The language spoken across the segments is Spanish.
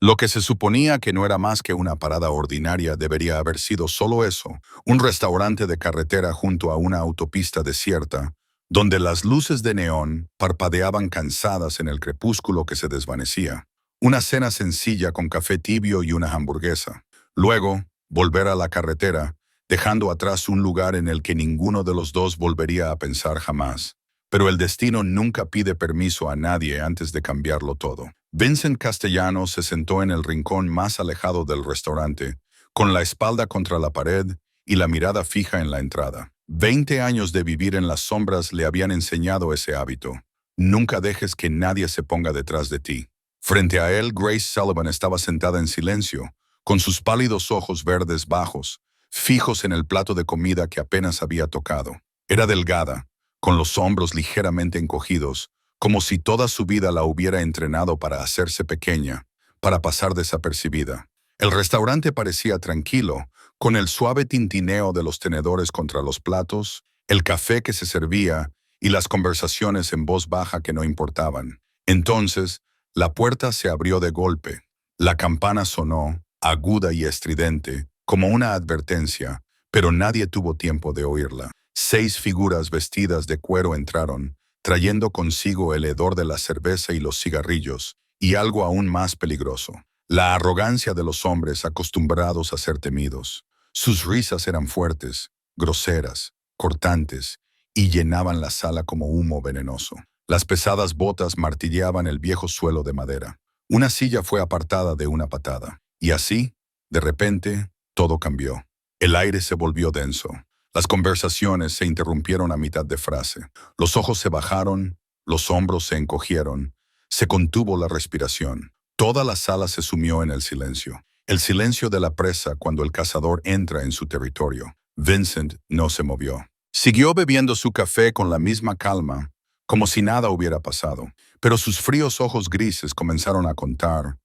Lo que se suponía que no era más que una parada ordinaria debería haber sido solo eso, un restaurante de carretera junto a una autopista desierta, donde las luces de neón parpadeaban cansadas en el crepúsculo que se desvanecía. Una cena sencilla con café tibio y una hamburguesa. Luego, volver a la carretera, dejando atrás un lugar en el que ninguno de los dos volvería a pensar jamás. Pero el destino nunca pide permiso a nadie antes de cambiarlo todo. Vincent Castellano se sentó en el rincón más alejado del restaurante, con la espalda contra la pared y la mirada fija en la entrada. 20 años de vivir en las sombras le habían enseñado ese hábito. Nunca dejes que nadie se ponga detrás de ti. Frente a él, Grace Sullivan estaba sentada en silencio, con sus pálidos ojos verdes bajos, fijos en el plato de comida que apenas había tocado. Era delgada, con los hombros ligeramente encogidos, como si toda su vida la hubiera entrenado para hacerse pequeña, para pasar desapercibida. El restaurante parecía tranquilo, con el suave tintineo de los tenedores contra los platos, el café que se servía y las conversaciones en voz baja que no importaban. Entonces, la puerta se abrió de golpe. La campana sonó, aguda y estridente, como una advertencia, pero nadie tuvo tiempo de oírla. 6 figuras vestidas de cuero entraron, trayendo consigo el hedor de la cerveza y los cigarrillos, y algo aún más peligroso: la arrogancia de los hombres acostumbrados a ser temidos. Sus risas eran fuertes, groseras, cortantes, y llenaban la sala como humo venenoso. Las pesadas botas martilleaban el viejo suelo de madera. Una silla fue apartada de una patada. Y así, de repente, todo cambió. El aire se volvió denso. Las conversaciones se interrumpieron a mitad de frase. Los ojos se bajaron, los hombros se encogieron, se contuvo la respiración. Toda la sala se sumió en el silencio de la presa cuando el cazador entra en su territorio. Vincent no se movió. Siguió bebiendo su café con la misma calma, como si nada hubiera pasado, pero sus fríos ojos grises comenzaron a contar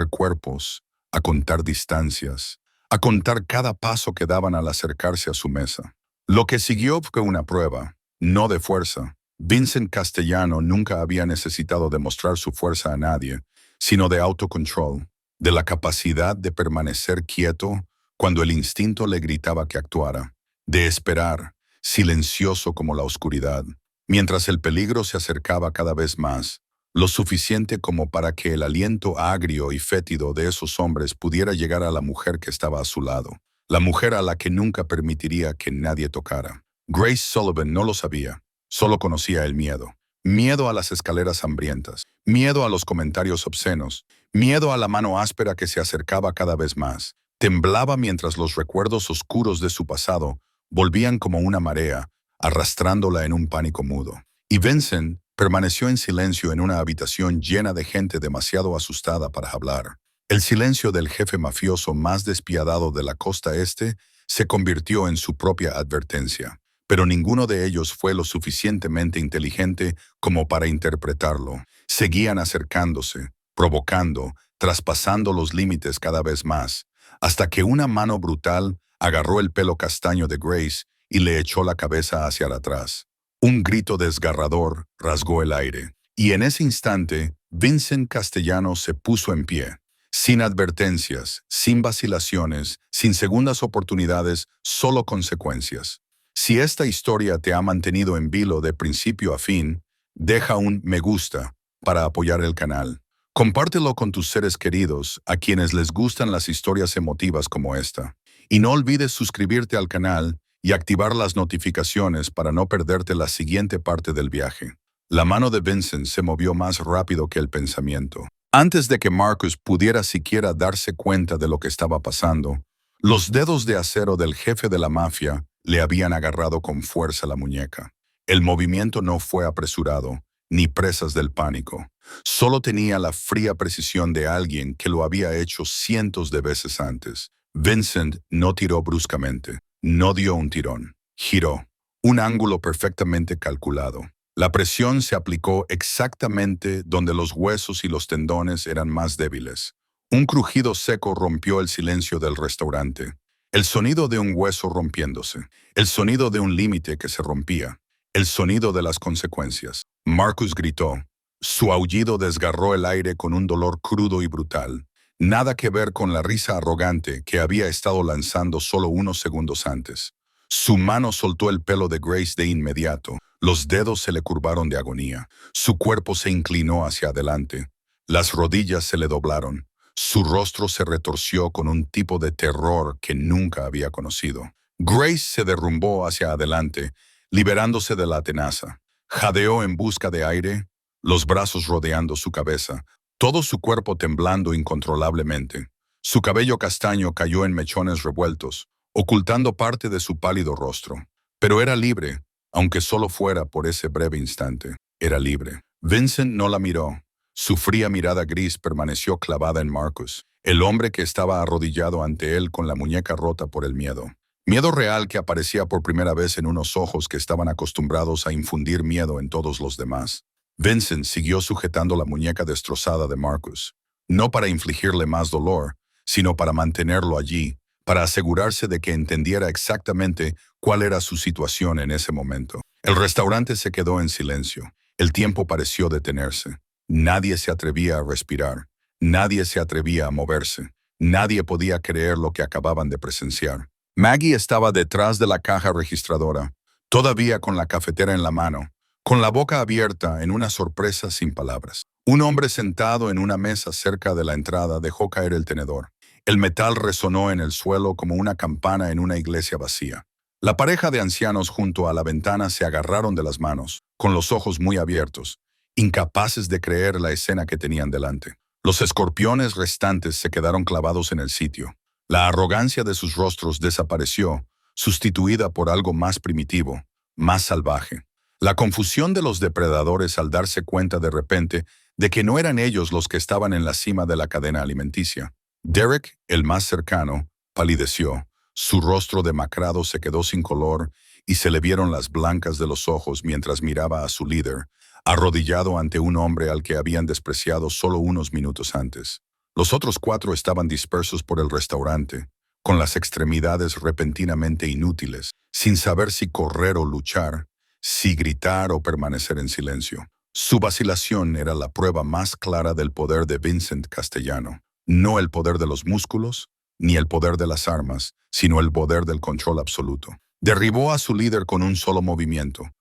cuerpos, a contar distancias, a contar cada paso que daban al acercarse a su mesa. Lo que siguió fue una prueba, no de fuerza. Vincent Castellano nunca había necesitado demostrar su fuerza a nadie, sino de autocontrol, de la capacidad de permanecer quieto cuando el instinto le gritaba que actuara, de esperar, silencioso como la oscuridad, mientras el peligro se acercaba cada vez más, lo suficiente como para que el aliento agrio y fétido de esos hombres pudiera llegar a la mujer que estaba a su lado, la mujer a la que nunca permitiría que nadie tocara. Grace Sullivan no lo sabía, solo conocía el miedo. Miedo a las escaleras hambrientas, miedo a los comentarios obscenos, miedo a la mano áspera que se acercaba cada vez más. Temblaba mientras los recuerdos oscuros de su pasado volvían como una marea, arrastrándola en un pánico mudo. Y Vincent permaneció en silencio en una habitación llena de gente demasiado asustada para hablar. El silencio del jefe mafioso más despiadado de la costa este se convirtió en su propia advertencia, pero ninguno de ellos fue lo suficientemente inteligente como para interpretarlo. Seguían acercándose, provocando, traspasando los límites cada vez más, hasta que una mano brutal agarró el pelo castaño de Grace y le echó la cabeza hacia atrás. Un grito desgarrador rasgó el aire, y en ese instante, Vincent Castellano se puso en pie, sin advertencias, sin vacilaciones, sin segundas oportunidades, solo consecuencias. Si esta historia te ha mantenido en vilo de principio a fin, deja un me gusta para apoyar el canal. Compártelo con tus seres queridos, a quienes les gustan las historias emotivas como esta. Y no olvides suscribirte al canal y activar las notificaciones para no perderte la siguiente parte del viaje. La mano de Vincent se movió más rápido que el pensamiento. Antes de que Marcus pudiera siquiera darse cuenta de lo que estaba pasando, los dedos de acero del jefe de la mafia le habían agarrado con fuerza la muñeca. El movimiento no fue apresurado, ni presas del pánico. Solo tenía la fría precisión de alguien que lo había hecho cientos de veces antes. Vincent no tiró bruscamente, no dio un tirón, giró, un ángulo perfectamente calculado. La presión se aplicó exactamente donde los huesos y los tendones eran más débiles. Un crujido seco rompió el silencio del restaurante. El sonido de un hueso rompiéndose, el sonido de un límite que se rompía, el sonido de las consecuencias. Marcus gritó. Su aullido desgarró el aire con un dolor crudo y brutal. Nada que ver con la risa arrogante que había estado lanzando solo unos segundos antes. Su mano soltó el pelo de Grace de inmediato. Los dedos se le curvaron de agonía. Su cuerpo se inclinó hacia adelante. Las rodillas se le doblaron. Su rostro se retorció con un tipo de terror que nunca había conocido. Grace se derrumbó hacia adelante, liberándose de la tenaza. Jadeó en busca de aire, los brazos rodeando su cabeza, todo su cuerpo temblando incontrolablemente. Su cabello castaño cayó en mechones revueltos, ocultando parte de su pálido rostro. Pero era libre, aunque solo fuera por ese breve instante. Era libre. Vincent no la miró. Su fría mirada gris permaneció clavada en Marcus, el hombre que estaba arrodillado ante él con la muñeca rota por el miedo. Miedo real que aparecía por primera vez en unos ojos que estaban acostumbrados a infundir miedo en todos los demás. Vincent siguió sujetando la muñeca destrozada de Marcus, no para infligirle más dolor, sino para mantenerlo allí, para asegurarse de que entendiera exactamente cuál era su situación en ese momento. El restaurante se quedó en silencio. El tiempo pareció detenerse. Nadie se atrevía a respirar. Nadie se atrevía a moverse. Nadie podía creer lo que acababan de presenciar. Maggie estaba detrás de la caja registradora, todavía con la cafetera en la mano, con la boca abierta en una sorpresa sin palabras. Un hombre sentado en una mesa cerca de la entrada dejó caer el tenedor. El metal resonó en el suelo como una campana en una iglesia vacía. La pareja de ancianos junto a la ventana se agarraron de las manos, con los ojos muy abiertos, incapaces de creer la escena que tenían delante. Los escorpiones restantes se quedaron clavados en el sitio. La arrogancia de sus rostros desapareció, sustituida por algo más primitivo, más salvaje. La confusión de los depredadores al darse cuenta de repente de que no eran ellos los que estaban en la cima de la cadena alimenticia. Derek, el más cercano, palideció. Su rostro demacrado se quedó sin color y se le vieron las blancas de los ojos mientras miraba a su líder, arrodillado ante un hombre al que habían despreciado solo unos minutos antes. Los otros 4 estaban dispersos por el restaurante, con las extremidades repentinamente inútiles, sin saber si correr o luchar, si gritar o permanecer en silencio. Su vacilación era la prueba más clara del poder de Vincent Castellano. No el poder de los músculos, ni el poder de las armas, sino el poder del control absoluto. Derribó a su líder con un solo movimiento,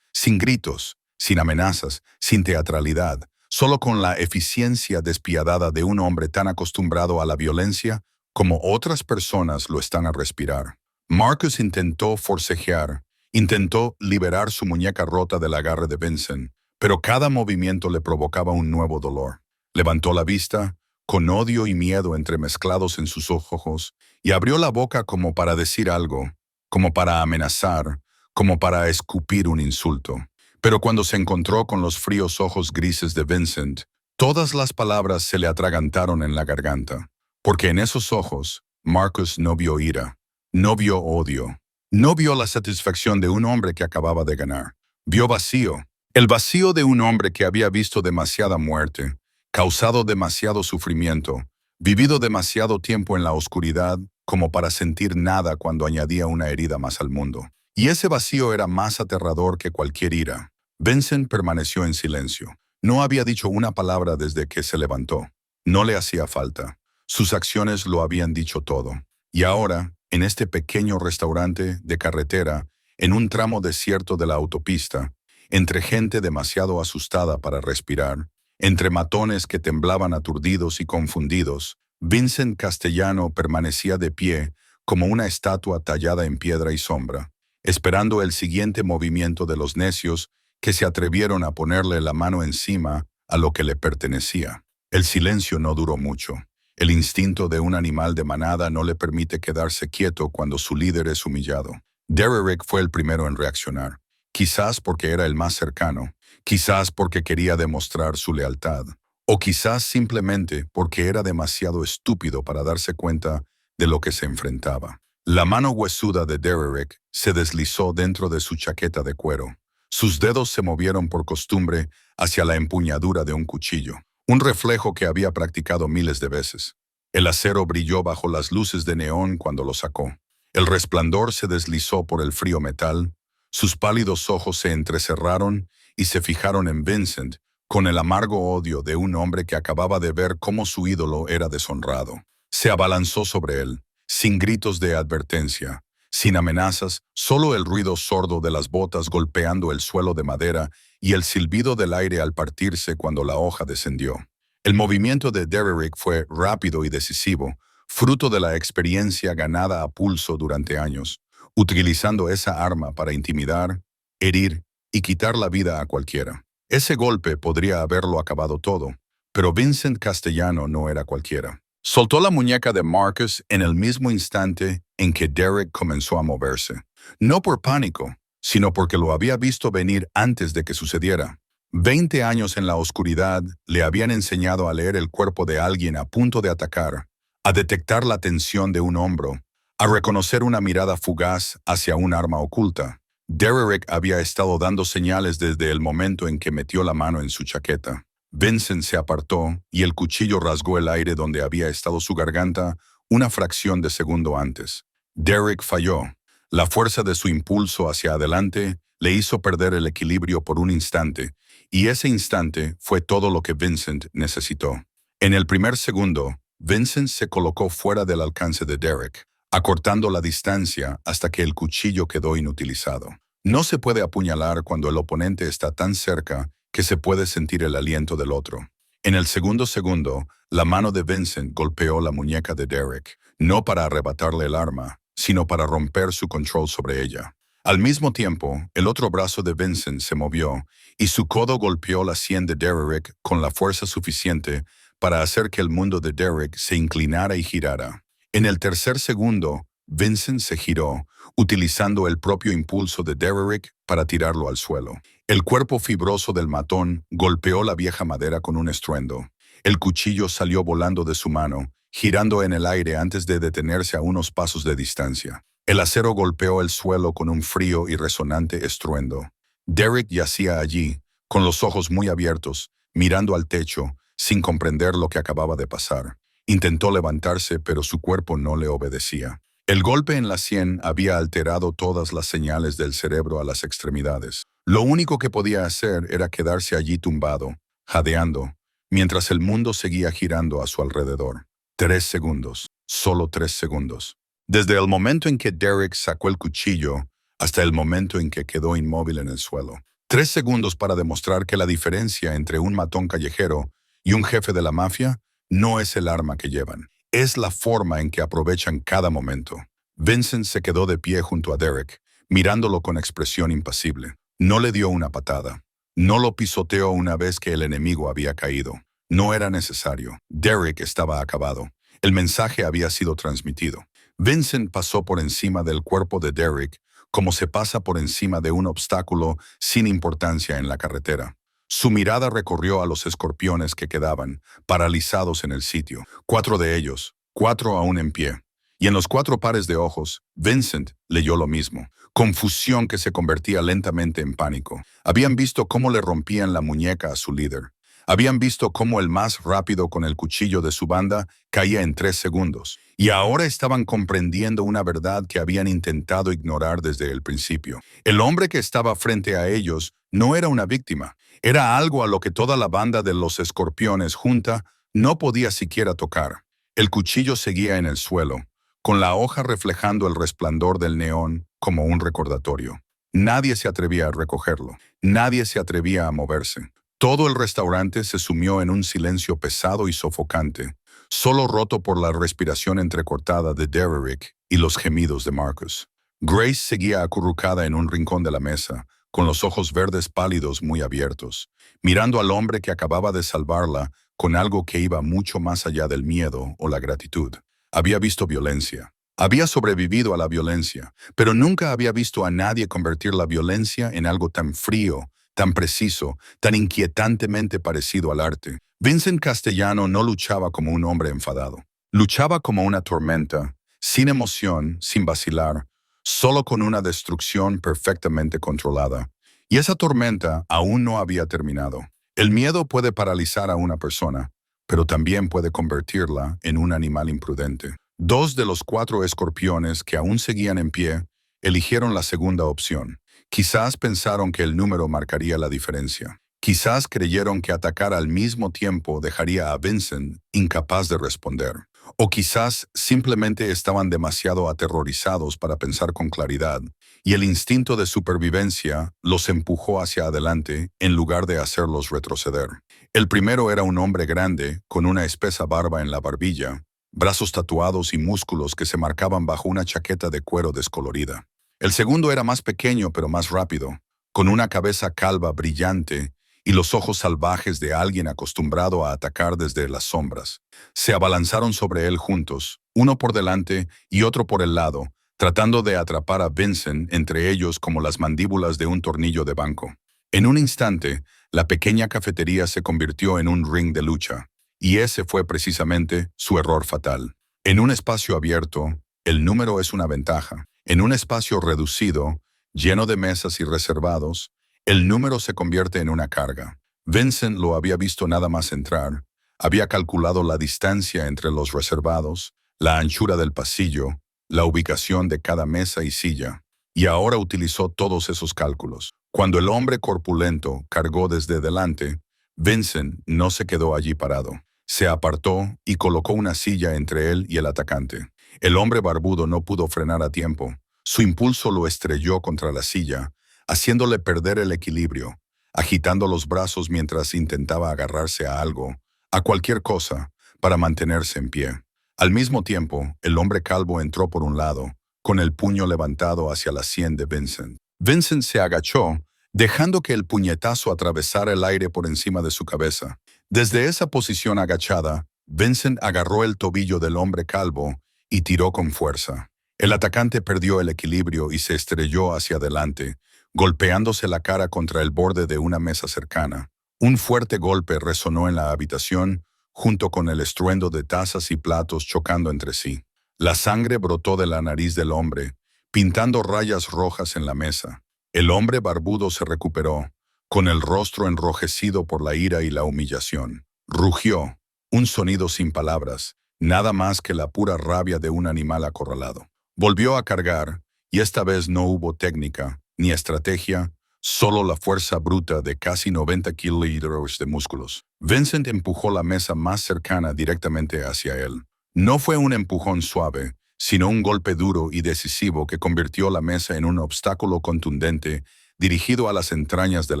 sin gritos, sin amenazas, sin teatralidad, solo con la eficiencia despiadada de un hombre tan acostumbrado a la violencia como otras personas lo están a respirar. Marcus intentó forcejear, intentó liberar su muñeca rota del agarre de Vincent, pero cada movimiento le provocaba un nuevo dolor. Levantó la vista, con odio y miedo entremezclados en sus ojos, y abrió la boca como para decir algo, como para amenazar, como para escupir un insulto. Pero cuando se encontró con los fríos ojos grises de Vincent, todas las palabras se le atragantaron en la garganta, porque en esos ojos Marcus no vio ira, no vio odio, no vio la satisfacción de un hombre que acababa de ganar. Vio vacío, el vacío de un hombre que había visto demasiada muerte, causado demasiado sufrimiento, vivido demasiado tiempo en la oscuridad como para sentir nada cuando añadía una herida más al mundo. Y ese vacío era más aterrador que cualquier ira. Vincent permaneció en silencio. No había dicho una palabra desde que se levantó. No le hacía falta. Sus acciones lo habían dicho todo. Y ahora, en este pequeño restaurante de carretera, en un tramo desierto de la autopista, entre gente demasiado asustada para respirar, entre matones que temblaban aturdidos y confundidos, Vincent Castellano permanecía de pie como una estatua tallada en piedra y sombra, esperando el siguiente movimiento de los necios que se atrevieron a ponerle la mano encima a lo que le pertenecía. El silencio no duró mucho. El instinto de un animal de manada no le permite quedarse quieto cuando su líder es humillado. Derek fue el primero en reaccionar, quizás porque era el más cercano, quizás porque quería demostrar su lealtad, o quizás simplemente porque era demasiado estúpido para darse cuenta de lo que se enfrentaba. La mano huesuda de Derek se deslizó dentro de su chaqueta de cuero. Sus dedos se movieron por costumbre hacia la empuñadura de un cuchillo, un reflejo que había practicado miles de veces. El acero brilló bajo las luces de neón cuando lo sacó. El resplandor se deslizó por el frío metal, sus pálidos ojos se entrecerraron y se fijaron en Vincent con el amargo odio de un hombre que acababa de ver cómo su ídolo era deshonrado. Se abalanzó sobre él, sin gritos de advertencia, sin amenazas, solo el ruido sordo de las botas golpeando el suelo de madera y el silbido del aire al partirse cuando la hoja descendió. El movimiento de Derrick fue rápido y decisivo, fruto de la experiencia ganada a pulso durante años, utilizando esa arma para intimidar, herir y quitar la vida a cualquiera. Ese golpe podría haberlo acabado todo, pero Vincent Castellano no era cualquiera. Soltó la muñeca de Marcus en el mismo instante en que Derrick comenzó a moverse. No por pánico, sino porque lo había visto venir antes de que sucediera. 20 años en la oscuridad le habían enseñado a leer el cuerpo de alguien a punto de atacar, a detectar la tensión de un hombro, a reconocer una mirada fugaz hacia un arma oculta. Derrick había estado dando señales desde el momento en que metió la mano en su chaqueta. Vincent se apartó y el cuchillo rasgó el aire donde había estado su garganta una fracción de segundo antes. Derrick falló. La fuerza de su impulso hacia adelante le hizo perder el equilibrio por un instante, y ese instante fue todo lo que Vincent necesitó. En el primer segundo, Vincent se colocó fuera del alcance de Derrick, acortando la distancia hasta que el cuchillo quedó inutilizado. No se puede apuñalar cuando el oponente está tan cerca que se puede sentir el aliento del otro. En el segundo segundo, la mano de Vincent golpeó la muñeca de Derrick, no para arrebatarle el arma, sino para romper su control sobre ella. Al mismo tiempo, el otro brazo de Vincent se movió y su codo golpeó la sien de Derrick con la fuerza suficiente para hacer que el mundo de Derrick se inclinara y girara. En el tercer segundo, Vincent se giró, utilizando el propio impulso de Derrick para tirarlo al suelo. El cuerpo fibroso del matón golpeó la vieja madera con un estruendo. El cuchillo salió volando de su mano, girando en el aire antes de detenerse a unos pasos de distancia. El acero golpeó el suelo con un frío y resonante estruendo. Derrick yacía allí, con los ojos muy abiertos, mirando al techo, sin comprender lo que acababa de pasar. Intentó levantarse, pero su cuerpo no le obedecía. El golpe en la sien había alterado todas las señales del cerebro a las extremidades. Lo único que podía hacer era quedarse allí tumbado, jadeando, mientras el mundo seguía girando a su alrededor. 3 segundos, solo 3 segundos. Desde el momento en que Derrick sacó el cuchillo hasta el momento en que quedó inmóvil en el suelo. 3 segundos para demostrar que la diferencia entre un matón callejero y un jefe de la mafia no es el arma que llevan, es la forma en que aprovechan cada momento. Vincent se quedó de pie junto a Derrick, mirándolo con expresión impasible. No le dio una patada. No lo pisoteó una vez que el enemigo había caído. No era necesario. Derrick estaba acabado. El mensaje había sido transmitido. Vincent pasó por encima del cuerpo de Derrick como se pasa por encima de un obstáculo sin importancia en la carretera. Su mirada recorrió a los escorpiones que quedaban, paralizados en el sitio. 4 de ellos, 4 aún en pie. Y en los 4 pares de ojos, Vincent leyó lo mismo. Confusión que se convertía lentamente en pánico. Habían visto cómo le rompían la muñeca a su líder. Habían visto cómo el más rápido con el cuchillo de su banda caía en 3 segundos. Y ahora estaban comprendiendo una verdad que habían intentado ignorar desde el principio. El hombre que estaba frente a ellos no era una víctima. Era algo a lo que toda la banda de los escorpiones junta no podía siquiera tocar. El cuchillo seguía en el suelo, con la hoja reflejando el resplandor del neón como un recordatorio. Nadie se atrevía a recogerlo. Nadie se atrevía a moverse. Todo el restaurante se sumió en un silencio pesado y sofocante, solo roto por la respiración entrecortada de Derrick y los gemidos de Marcus. Grace seguía acurrucada en un rincón de la mesa, con los ojos verdes pálidos muy abiertos, mirando al hombre que acababa de salvarla con algo que iba mucho más allá del miedo o la gratitud. Había visto violencia. Había sobrevivido a la violencia, pero nunca había visto a nadie convertir la violencia en algo tan frío, tan preciso, tan inquietantemente parecido al arte. Vincent Castellano no luchaba como un hombre enfadado. Luchaba como una tormenta, sin emoción, sin vacilar, solo con una destrucción perfectamente controlada. Y esa tormenta aún no había terminado. El miedo puede paralizar a una persona, pero también puede convertirla en un animal imprudente. 2 de los 4 escorpiones que aún seguían en pie eligieron la segunda opción. Quizás pensaron que el número marcaría la diferencia. Quizás creyeron que atacar al mismo tiempo dejaría a Vincent incapaz de responder. O quizás simplemente estaban demasiado aterrorizados para pensar con claridad, y el instinto de supervivencia los empujó hacia adelante en lugar de hacerlos retroceder. El primero era un hombre grande, con una espesa barba en la barbilla, brazos tatuados y músculos que se marcaban bajo una chaqueta de cuero descolorida. El segundo era más pequeño pero más rápido, con una cabeza calva brillante y los ojos salvajes de alguien acostumbrado a atacar desde las sombras. Se abalanzaron sobre él juntos, uno por delante y otro por el lado, tratando de atrapar a Vincent entre ellos como las mandíbulas de un tornillo de banco. En un instante, la pequeña cafetería se convirtió en un ring de lucha, y ese fue precisamente su error fatal. En un espacio abierto, el número es una ventaja. En un espacio reducido, lleno de mesas y reservados, el número se convierte en una carga. Vincent lo había visto nada más entrar, había calculado la distancia entre los reservados, la anchura del pasillo, la ubicación de cada mesa y silla, y ahora utilizó todos esos cálculos. Cuando el hombre corpulento cargó desde delante, Vincent no se quedó allí parado. Se apartó y colocó una silla entre él y el atacante. El hombre barbudo no pudo frenar a tiempo. Su impulso lo estrelló contra la silla, haciéndole perder el equilibrio, agitando los brazos mientras intentaba agarrarse a algo, a cualquier cosa, para mantenerse en pie. Al mismo tiempo, el hombre calvo entró por un lado, con el puño levantado hacia la sien de Vincent. Vincent se agachó, dejando que el puñetazo atravesara el aire por encima de su cabeza. Desde esa posición agachada, Vincent agarró el tobillo del hombre calvo y tiró con fuerza. El atacante perdió el equilibrio y se estrelló hacia adelante, golpeándose la cara contra el borde de una mesa cercana. Un fuerte golpe resonó en la habitación, junto con el estruendo de tazas y platos chocando entre sí. La sangre brotó de la nariz del hombre, pintando rayas rojas en la mesa. El hombre barbudo se recuperó, con el rostro enrojecido por la ira y la humillación. Rugió, un sonido sin palabras, nada más que la pura rabia de un animal acorralado. Volvió a cargar, y esta vez no hubo técnica, ni estrategia, solo la fuerza bruta de casi 90 kilómetros de músculos. Vincent empujó la mesa más cercana directamente hacia él. No fue un empujón suave, sino un golpe duro y decisivo que convirtió la mesa en un obstáculo contundente dirigido a las entrañas del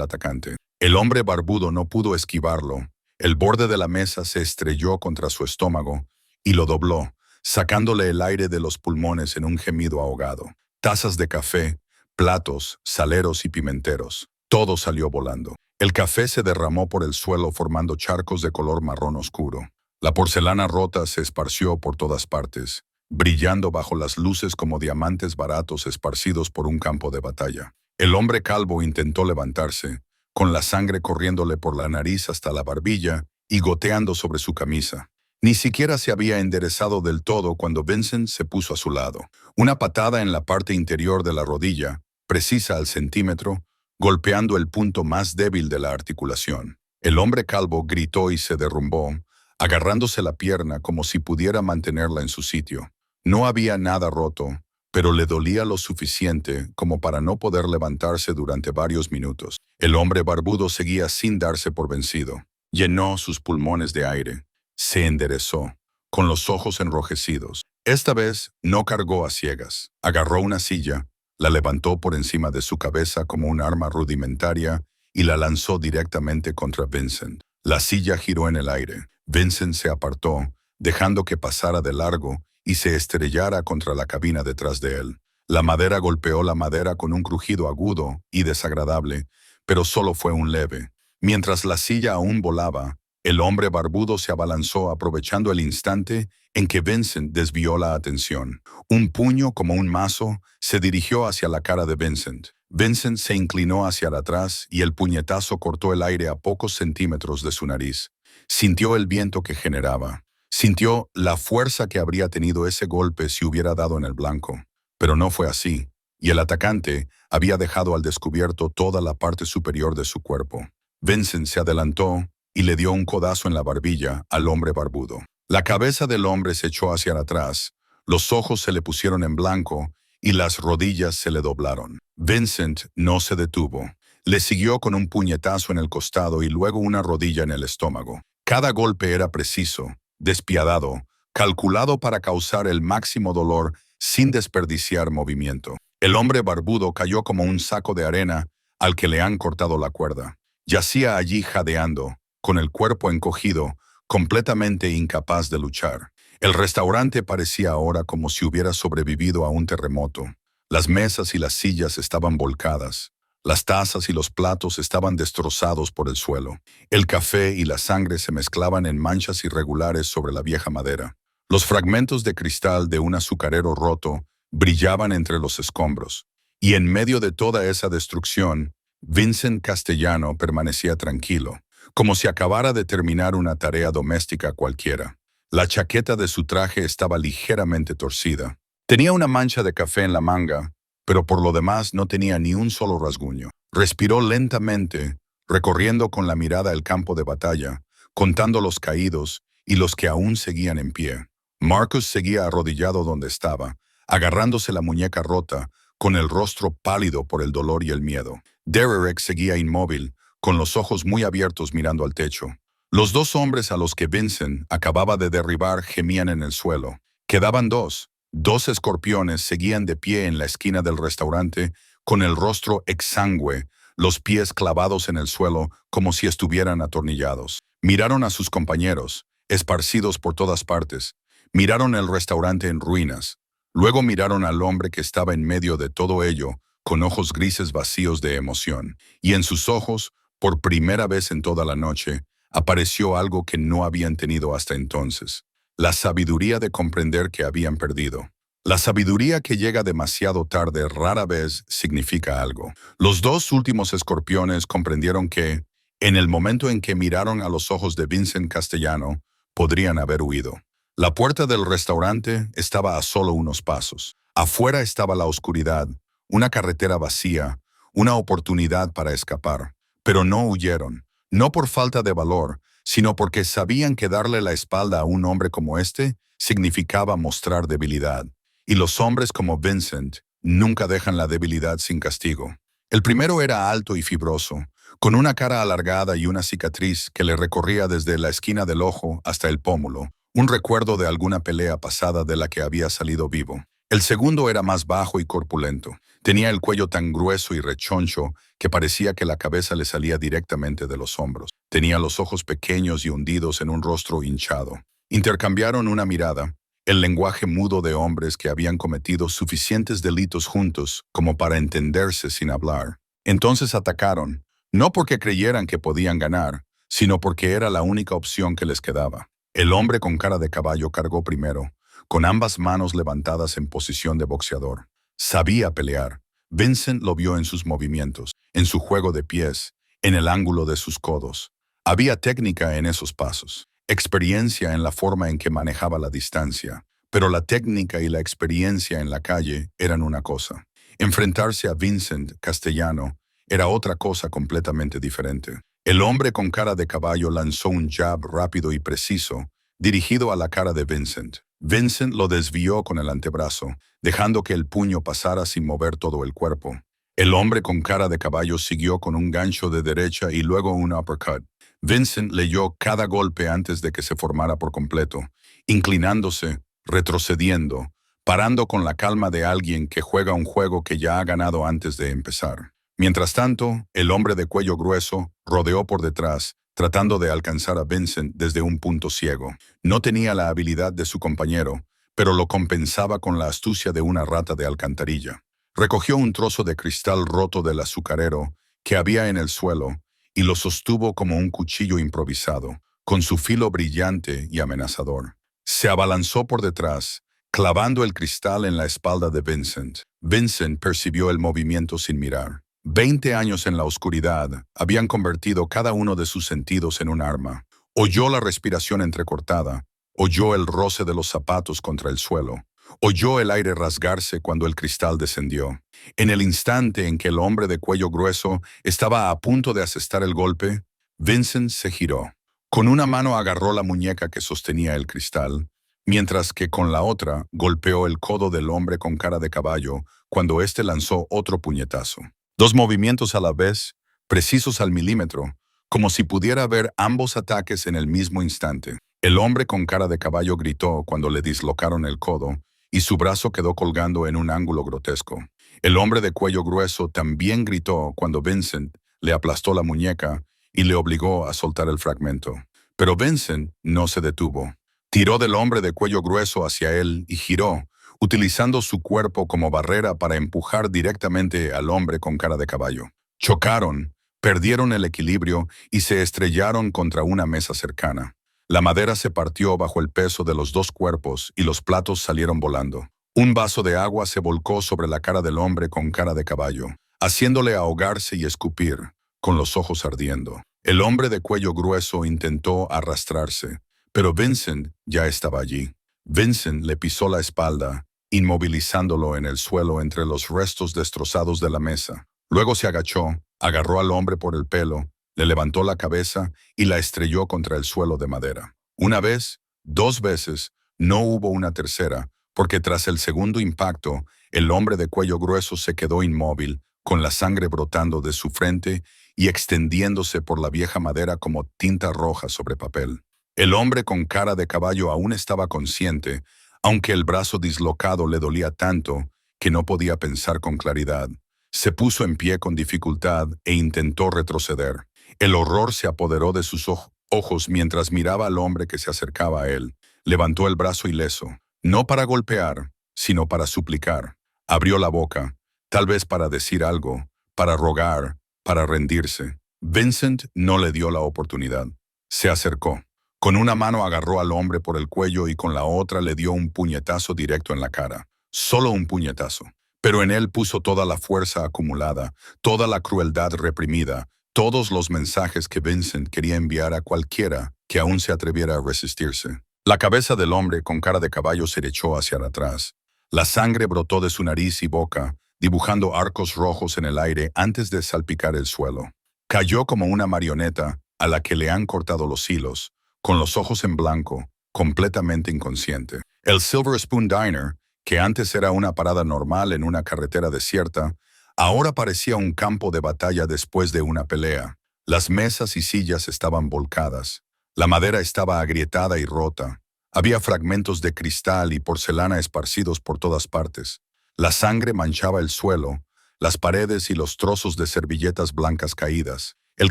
atacante. El hombre barbudo no pudo esquivarlo. El borde de la mesa se estrelló contra su estómago y lo dobló, sacándole el aire de los pulmones en un gemido ahogado. Tazas de café, platos, saleros y pimenteros. Todo salió volando. El café se derramó por el suelo formando charcos de color marrón oscuro. La porcelana rota se esparció por todas partes, brillando bajo las luces como diamantes baratos esparcidos por un campo de batalla. El hombre calvo intentó levantarse, con la sangre corriéndole por la nariz hasta la barbilla y goteando sobre su camisa. Ni siquiera se había enderezado del todo cuando Vincent se puso a su lado. Una patada en la parte interior de la rodilla, precisa al centímetro, golpeando el punto más débil de la articulación. El hombre calvo gritó y se derrumbó, agarrándose la pierna como si pudiera mantenerla en su sitio. No había nada roto, pero le dolía lo suficiente como para no poder levantarse durante varios minutos. El hombre barbudo seguía sin darse por vencido. Llenó sus pulmones de aire. Se enderezó, con los ojos enrojecidos. Esta vez no cargó a ciegas. Agarró una silla, la levantó por encima de su cabeza como un arma rudimentaria y la lanzó directamente contra Vincent. La silla giró en el aire. Vincent se apartó, dejando que pasara de largo y se estrellara contra la cabina detrás de él. La madera golpeó la madera con un crujido agudo y desagradable, pero solo fue un leve. Mientras la silla aún volaba, el hombre barbudo se abalanzó aprovechando el instante en que Vincent desvió la atención. Un puño como un mazo se dirigió hacia la cara de Vincent. Vincent se inclinó hacia atrás y el puñetazo cortó el aire a pocos centímetros de su nariz. Sintió el viento que generaba. Sintió la fuerza que habría tenido ese golpe si hubiera dado en el blanco. Pero no fue así, y el atacante había dejado al descubierto toda la parte superior de su cuerpo. Vincent se adelantó y le dio un codazo en la barbilla al hombre barbudo. La cabeza del hombre se echó hacia atrás, los ojos se le pusieron en blanco y las rodillas se le doblaron. Vincent no se detuvo. Le siguió con un puñetazo en el costado y luego una rodilla en el estómago. Cada golpe era preciso, despiadado, calculado para causar el máximo dolor sin desperdiciar movimiento. El hombre barbudo cayó como un saco de arena al que le han cortado la cuerda. Yacía allí jadeando, con el cuerpo encogido, completamente incapaz de luchar. El restaurante parecía ahora como si hubiera sobrevivido a un terremoto. Las mesas y las sillas estaban volcadas. Las tazas y los platos estaban destrozados por el suelo. El café y la sangre se mezclaban en manchas irregulares sobre la vieja madera. Los fragmentos de cristal de un azucarero roto brillaban entre los escombros. Y en medio de toda esa destrucción, Vincent Castellano permanecía tranquilo, como si acabara de terminar una tarea doméstica cualquiera. La chaqueta de su traje estaba ligeramente torcida. Tenía una mancha de café en la manga, pero por lo demás no tenía ni un solo rasguño. Respiró lentamente, recorriendo con la mirada el campo de batalla, contando los caídos y los que aún seguían en pie. Marcus seguía arrodillado donde estaba, agarrándose la muñeca rota, con el rostro pálido por el dolor y el miedo. Derek seguía inmóvil, con los ojos muy abiertos mirando al techo. Los dos hombres a los que Vincent acababa de derribar gemían en el suelo. Quedaban dos. Dos escorpiones seguían de pie en la esquina del restaurante, con el rostro exangüe, los pies clavados en el suelo como si estuvieran atornillados. Miraron a sus compañeros, esparcidos por todas partes. Miraron el restaurante en ruinas. Luego miraron al hombre que estaba en medio de todo ello, con ojos grises vacíos de emoción. Y en sus ojos, por primera vez en toda la noche, apareció algo que no habían tenido hasta entonces. La sabiduría de comprender que habían perdido. La sabiduría que llega demasiado tarde rara vez significa algo. Los dos últimos escorpiones comprendieron que, en el momento en que miraron a los ojos de Vincent Castellano, podrían haber huido. La puerta del restaurante estaba a solo unos pasos. Afuera estaba la oscuridad, una carretera vacía, una oportunidad para escapar. Pero no huyeron, no por falta de valor, sino porque sabían que darle la espalda a un hombre como este significaba mostrar debilidad. Y los hombres como Vincent nunca dejan la debilidad sin castigo. El primero era alto y fibroso, con una cara alargada y una cicatriz que le recorría desde la esquina del ojo hasta el pómulo, un recuerdo de alguna pelea pasada de la que había salido vivo. El segundo era más bajo y corpulento. Tenía el cuello tan grueso y rechoncho que parecía que la cabeza le salía directamente de los hombros. Tenía los ojos pequeños y hundidos en un rostro hinchado. Intercambiaron una mirada, el lenguaje mudo de hombres que habían cometido suficientes delitos juntos como para entenderse sin hablar. Entonces atacaron, no porque creyeran que podían ganar, sino porque era la única opción que les quedaba. El hombre con cara de caballo cargó primero, con ambas manos levantadas en posición de boxeador. Sabía pelear. Vincent lo vio en sus movimientos, en su juego de pies, en el ángulo de sus codos. Había técnica en esos pasos, experiencia en la forma en que manejaba la distancia, pero la técnica y la experiencia en la calle eran una cosa. Enfrentarse a Vincent Castellano era otra cosa completamente diferente. El hombre con cara de caballo lanzó un jab rápido y preciso, dirigido a la cara de Vincent. Vincent lo desvió con el antebrazo, dejando que el puño pasara sin mover todo el cuerpo. El hombre con cara de caballo siguió con un gancho de derecha y luego un uppercut. Vincent leyó cada golpe antes de que se formara por completo, inclinándose, retrocediendo, parando con la calma de alguien que juega un juego que ya ha ganado antes de empezar. Mientras tanto, el hombre de cuello grueso rodeó por detrás, tratando de alcanzar a Vincent desde un punto ciego. No tenía la habilidad de su compañero, pero lo compensaba con la astucia de una rata de alcantarilla. Recogió un trozo de cristal roto del azucarero que había en el suelo y lo sostuvo como un cuchillo improvisado, con su filo brillante y amenazador. Se abalanzó por detrás, clavando el cristal en la espalda de Vincent. Vincent percibió el movimiento sin mirar. 20 años en la oscuridad habían convertido cada uno de sus sentidos en un arma. Oyó la respiración entrecortada, oyó el roce de los zapatos contra el suelo, oyó el aire rasgarse cuando el cristal descendió. En el instante en que el hombre de cuello grueso estaba a punto de asestar el golpe, Vincent se giró. Con una mano agarró la muñeca que sostenía el cristal, mientras que con la otra golpeó el codo del hombre con cara de caballo cuando éste lanzó otro puñetazo. Dos movimientos a la vez, precisos al milímetro, como si pudiera ver ambos ataques en el mismo instante. El hombre con cara de caballo gritó cuando le dislocaron el codo y su brazo quedó colgando en un ángulo grotesco. El hombre de cuello grueso también gritó cuando Vincent le aplastó la muñeca y le obligó a soltar el fragmento. Pero Vincent no se detuvo. Tiró del hombre de cuello grueso hacia él y giró, utilizando su cuerpo como barrera para empujar directamente al hombre con cara de caballo. Chocaron, perdieron el equilibrio y se estrellaron contra una mesa cercana. La madera se partió bajo el peso de los dos cuerpos y los platos salieron volando. Un vaso de agua se volcó sobre la cara del hombre con cara de caballo, haciéndole ahogarse y escupir, con los ojos ardiendo. El hombre de cuello grueso intentó arrastrarse, pero Vincent ya estaba allí. Vincent le pisó la espalda, inmovilizándolo en el suelo entre los restos destrozados de la mesa. Luego se agachó, agarró al hombre por el pelo, le levantó la cabeza y la estrelló contra el suelo de madera. Una vez, dos veces, no hubo una tercera, porque tras el segundo impacto, el hombre de cuello grueso se quedó inmóvil, con la sangre brotando de su frente y extendiéndose por la vieja madera como tinta roja sobre papel. El hombre con cara de caballo aún estaba consciente, aunque el brazo dislocado le dolía tanto que no podía pensar con claridad. Se puso en pie con dificultad e intentó retroceder. El horror se apoderó de sus ojos mientras miraba al hombre que se acercaba a él. Levantó el brazo ileso, no para golpear, sino para suplicar. Abrió la boca, tal vez para decir algo, para rogar, para rendirse. Vincent no le dio la oportunidad. Se acercó. Con una mano agarró al hombre por el cuello y con la otra le dio un puñetazo directo en la cara. Solo un puñetazo. Pero en él puso toda la fuerza acumulada, toda la crueldad reprimida, todos los mensajes que Vincent quería enviar a cualquiera que aún se atreviera a resistirse. La cabeza del hombre con cara de caballo se echó hacia atrás. La sangre brotó de su nariz y boca, dibujando arcos rojos en el aire antes de salpicar el suelo. Cayó como una marioneta a la que le han cortado los hilos, con los ojos en blanco, completamente inconsciente. El Silver Spoon Diner, que antes era una parada normal en una carretera desierta, ahora parecía un campo de batalla después de una pelea. Las mesas y sillas estaban volcadas. La madera estaba agrietada y rota. Había fragmentos de cristal y porcelana esparcidos por todas partes. La sangre manchaba el suelo, las paredes y los trozos de servilletas blancas caídas. El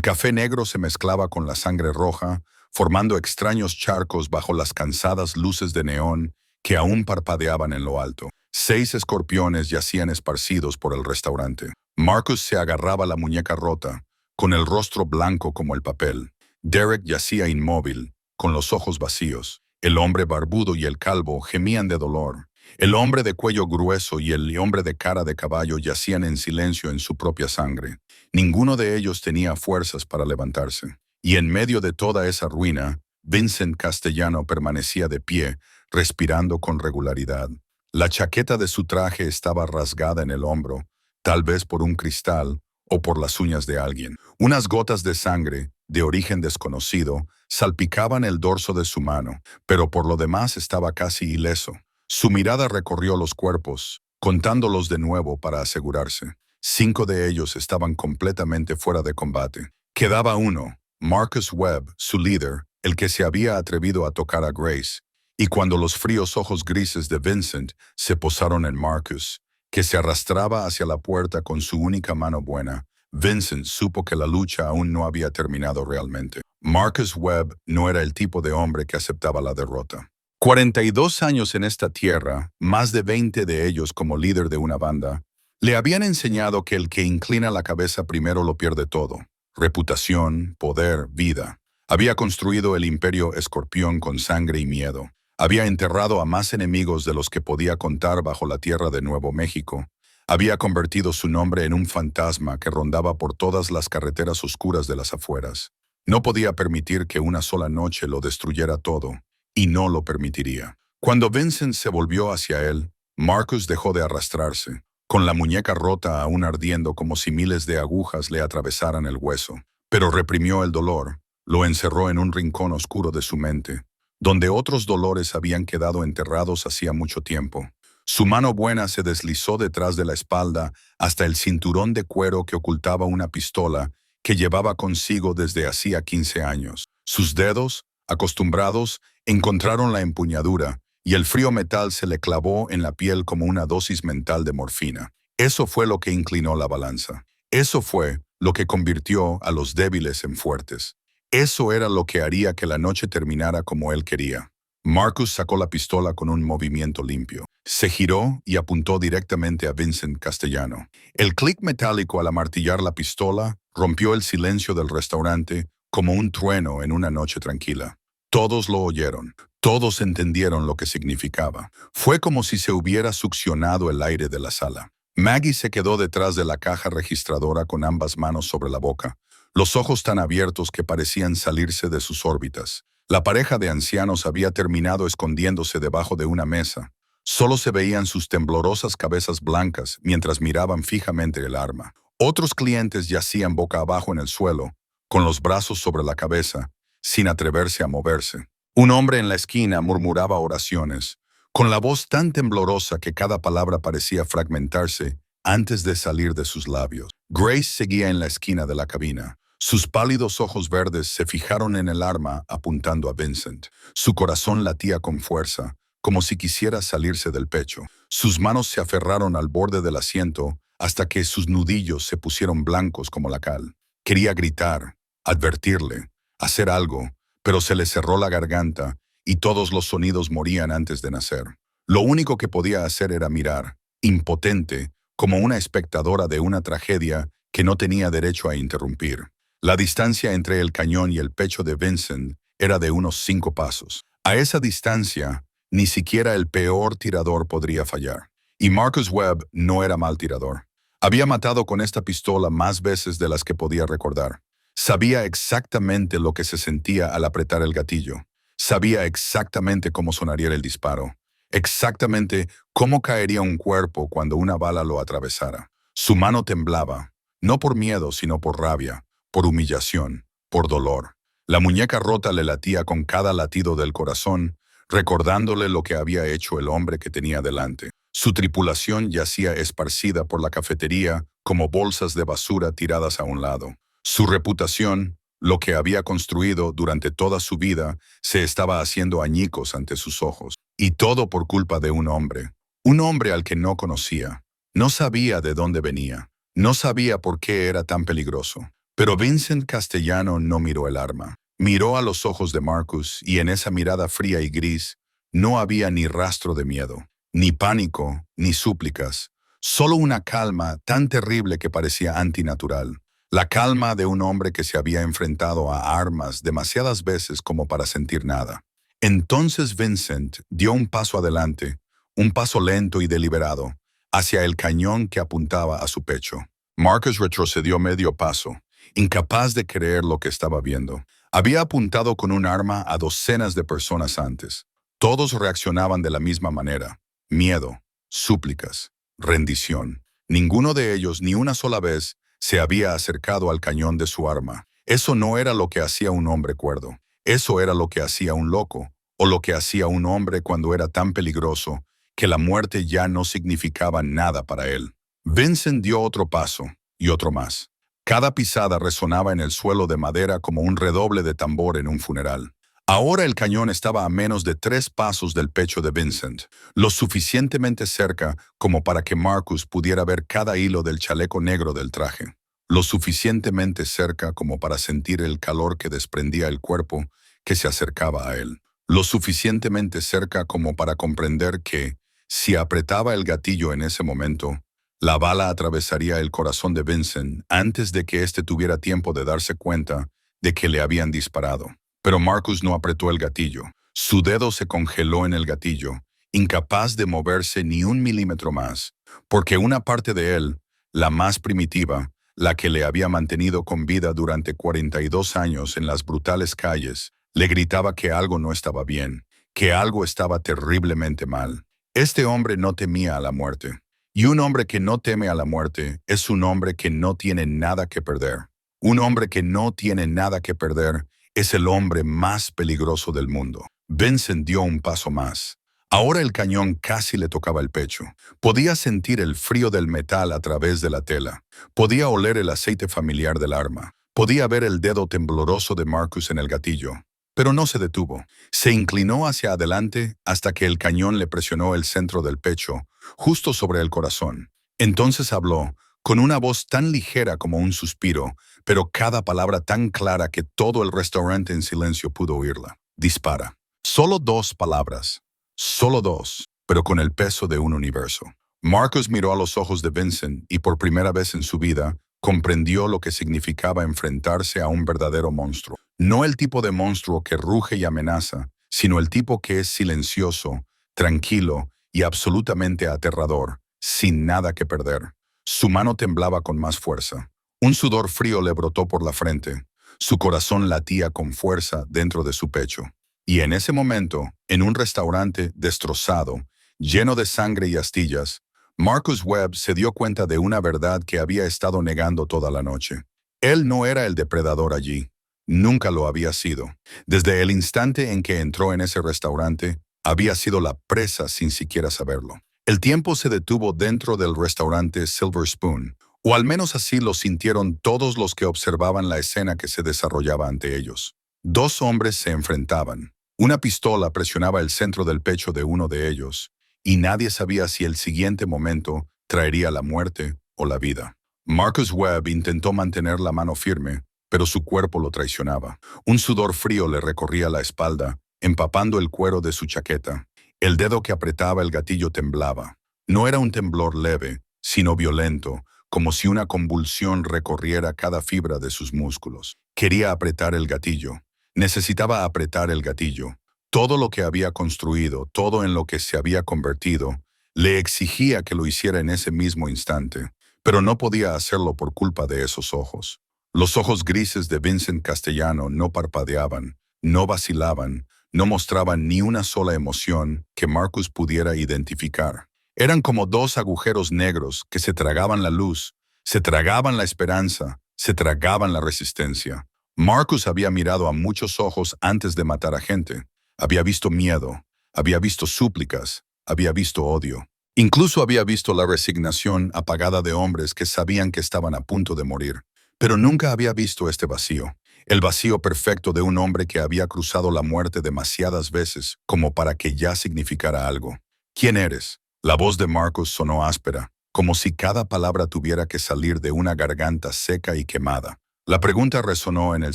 café negro se mezclaba con la sangre roja, formando extraños charcos bajo las cansadas luces de neón que aún parpadeaban en lo alto. 6 escorpiones yacían esparcidos por el restaurante. Marcus se agarraba la muñeca rota, con el rostro blanco como el papel. Derek yacía inmóvil, con los ojos vacíos. El hombre barbudo y el calvo gemían de dolor. El hombre de cuello grueso y el hombre de cara de caballo yacían en silencio en su propia sangre. Ninguno de ellos tenía fuerzas para levantarse. Y en medio de toda esa ruina, Vincent Castellano permanecía de pie, respirando con regularidad. La chaqueta de su traje estaba rasgada en el hombro, tal vez por un cristal o por las uñas de alguien. Unas gotas de sangre, de origen desconocido, salpicaban el dorso de su mano, pero por lo demás estaba casi ileso. Su mirada recorrió los cuerpos, contándolos de nuevo para asegurarse. 5 de ellos estaban completamente fuera de combate. Quedaba uno, Marcus Webb, su líder, el que se había atrevido a tocar a Grace, y cuando los fríos ojos grises de Vincent se posaron en Marcus, que se arrastraba hacia la puerta con su única mano buena, Vincent supo que la lucha aún no había terminado realmente. Marcus Webb no era el tipo de hombre que aceptaba la derrota. 42 años en esta tierra, más de 20 de ellos como líder de una banda, le habían enseñado que el que inclina la cabeza primero lo pierde todo. Reputación, poder, vida. Había construido el imperio Escorpión con sangre y miedo. Había enterrado a más enemigos de los que podía contar bajo la tierra de Nuevo México. Había convertido su nombre en un fantasma que rondaba por todas las carreteras oscuras de las afueras. No podía permitir que una sola noche lo destruyera todo, y no lo permitiría. Cuando Vincent se volvió hacia él, Marcus dejó de arrastrarse, con la muñeca rota aún ardiendo como si miles de agujas le atravesaran el hueso. Pero reprimió el dolor, lo encerró en un rincón oscuro de su mente, donde otros dolores habían quedado enterrados hacía mucho tiempo. Su mano buena se deslizó detrás de la espalda hasta el cinturón de cuero que ocultaba una pistola que llevaba consigo desde hacía 15 años. Sus dedos, acostumbrados, encontraron la empuñadura y el frío metal se le clavó en la piel como una dosis mental de morfina. Eso fue lo que inclinó la balanza. Eso fue lo que convirtió a los débiles en fuertes. Eso era lo que haría que la noche terminara como él quería. Marcus sacó la pistola con un movimiento limpio. Se giró y apuntó directamente a Vincent Castellano. El clic metálico al amartillar la pistola rompió el silencio del restaurante como un trueno en una noche tranquila. Todos lo oyeron. Todos entendieron lo que significaba. Fue como si se hubiera succionado el aire de la sala. Maggie se quedó detrás de la caja registradora con ambas manos sobre la boca, los ojos tan abiertos que parecían salirse de sus órbitas. La pareja de ancianos había terminado escondiéndose debajo de una mesa. Solo se veían sus temblorosas cabezas blancas mientras miraban fijamente el arma. Otros clientes yacían boca abajo en el suelo, con los brazos sobre la cabeza, sin atreverse a moverse. Un hombre en la esquina murmuraba oraciones, con la voz tan temblorosa que cada palabra parecía fragmentarse antes de salir de sus labios. Grace seguía en la esquina de la cabina. Sus pálidos ojos verdes se fijaron en el arma apuntando a Vincent. Su corazón latía con fuerza, como si quisiera salirse del pecho. Sus manos se aferraron al borde del asiento hasta que sus nudillos se pusieron blancos como la cal. Quería gritar, advertirle, hacer algo, pero se le cerró la garganta y todos los sonidos morían antes de nacer. Lo único que podía hacer era mirar, impotente, como una espectadora de una tragedia que no tenía derecho a interrumpir. La distancia entre el cañón y el pecho de Vincent era de unos 5 pasos. A esa distancia, ni siquiera el peor tirador podría fallar. Y Marcus Webb no era mal tirador. Había matado con esta pistola más veces de las que podía recordar. Sabía exactamente lo que se sentía al apretar el gatillo. Sabía exactamente cómo sonaría el disparo. Exactamente cómo caería un cuerpo cuando una bala lo atravesara. Su mano temblaba, no por miedo, sino por rabia, por humillación, por dolor. La muñeca rota le latía con cada latido del corazón, recordándole lo que había hecho el hombre que tenía delante. Su tripulación yacía esparcida por la cafetería como bolsas de basura tiradas a un lado. Su reputación, lo que había construido durante toda su vida, se estaba haciendo añicos ante sus ojos. Y todo por culpa de un hombre al que no conocía. No sabía de dónde venía. No sabía por qué era tan peligroso. Pero Vincent Castellano no miró el arma. Miró a los ojos de Marcus y en esa mirada fría y gris no había ni rastro de miedo, ni pánico, ni súplicas. Solo una calma tan terrible que parecía antinatural. La calma de un hombre que se había enfrentado a armas demasiadas veces como para sentir nada. Entonces Vincent dio un paso adelante, un paso lento y deliberado, hacia el cañón que apuntaba a su pecho. Marcus retrocedió medio paso, incapaz de creer lo que estaba viendo. Había apuntado con un arma a docenas de personas antes. Todos reaccionaban de la misma manera. Miedo, súplicas, rendición. Ninguno de ellos ni una sola vez se había acercado al cañón de su arma. Eso no era lo que hacía un hombre cuerdo. Eso era lo que hacía un loco, o lo que hacía un hombre cuando era tan peligroso que la muerte ya no significaba nada para él. Vincent dio otro paso, y otro más. Cada pisada resonaba en el suelo de madera como un redoble de tambor en un funeral. Ahora el cañón estaba a menos de 3 pasos del pecho de Vincent, lo suficientemente cerca como para que Marcus pudiera ver cada hilo del chaleco negro del traje, lo suficientemente cerca como para sentir el calor que desprendía el cuerpo que se acercaba a él, lo suficientemente cerca como para comprender que, si apretaba el gatillo en ese momento, la bala atravesaría el corazón de Vincent antes de que éste tuviera tiempo de darse cuenta de que le habían disparado. Pero Marcus no apretó el gatillo. Su dedo se congeló en el gatillo, incapaz de moverse ni un milímetro más, porque una parte de él, la más primitiva, la que le había mantenido con vida durante 42 años en las brutales calles, le gritaba que algo no estaba bien, que algo estaba terriblemente mal. Este hombre no temía a la muerte. Y un hombre que no teme a la muerte es un hombre que no tiene nada que perder. Un hombre que no tiene nada que perder es el hombre más peligroso del mundo. Vincent dio un paso más. Ahora el cañón casi le tocaba el pecho. Podía sentir el frío del metal a través de la tela. Podía oler el aceite familiar del arma. Podía ver el dedo tembloroso de Marcus en el gatillo, pero no se detuvo. Se inclinó hacia adelante hasta que el cañón le presionó el centro del pecho, justo sobre el corazón. Entonces habló, con una voz tan ligera como un suspiro, pero cada palabra tan clara que todo el restaurante en silencio pudo oírla. Dispara. Solo 2 palabras. Solo 2, pero con el peso de un universo. Marcus miró a los ojos de Vincent y por primera vez en su vida comprendió lo que significaba enfrentarse a un verdadero monstruo. No el tipo de monstruo que ruge y amenaza, sino el tipo que es silencioso, tranquilo y absolutamente aterrador, sin nada que perder. Su mano temblaba con más fuerza. Un sudor frío le brotó por la frente. Su corazón latía con fuerza dentro de su pecho. Y en ese momento, en un restaurante destrozado, lleno de sangre y astillas, Marcus Webb se dio cuenta de una verdad que había estado negando toda la noche. Él no era el depredador allí. Nunca lo había sido. Desde el instante en que entró en ese restaurante, había sido la presa sin siquiera saberlo. El tiempo se detuvo dentro del restaurante Silver Spoon, o al menos así lo sintieron todos los que observaban la escena que se desarrollaba ante ellos. 2 hombres se enfrentaban. Una pistola presionaba el centro del pecho de uno de ellos, y nadie sabía si el siguiente momento traería la muerte o la vida. Marcus Webb intentó mantener la mano firme, pero su cuerpo lo traicionaba. Un sudor frío le recorría la espalda, empapando el cuero de su chaqueta. El dedo que apretaba el gatillo temblaba. No era un temblor leve, sino violento, como si una convulsión recorriera cada fibra de sus músculos. Quería apretar el gatillo. Necesitaba apretar el gatillo. Todo lo que había construido, todo en lo que se había convertido, le exigía que lo hiciera en ese mismo instante, pero no podía hacerlo por culpa de esos ojos. Los ojos grises de Vincent Castellano no parpadeaban, no vacilaban, no mostraban ni una sola emoción que Marcus pudiera identificar. Eran como 2 agujeros negros que se tragaban la luz, se tragaban la esperanza, se tragaban la resistencia. Marcus había mirado a muchos ojos antes de matar a gente. Había visto miedo, había visto súplicas, había visto odio. Incluso había visto la resignación apagada de hombres que sabían que estaban a punto de morir. Pero nunca había visto este vacío. El vacío perfecto de un hombre que había cruzado la muerte demasiadas veces como para que ya significara algo. ¿Quién eres? La voz de Marcus sonó áspera, como si cada palabra tuviera que salir de una garganta seca y quemada. La pregunta resonó en el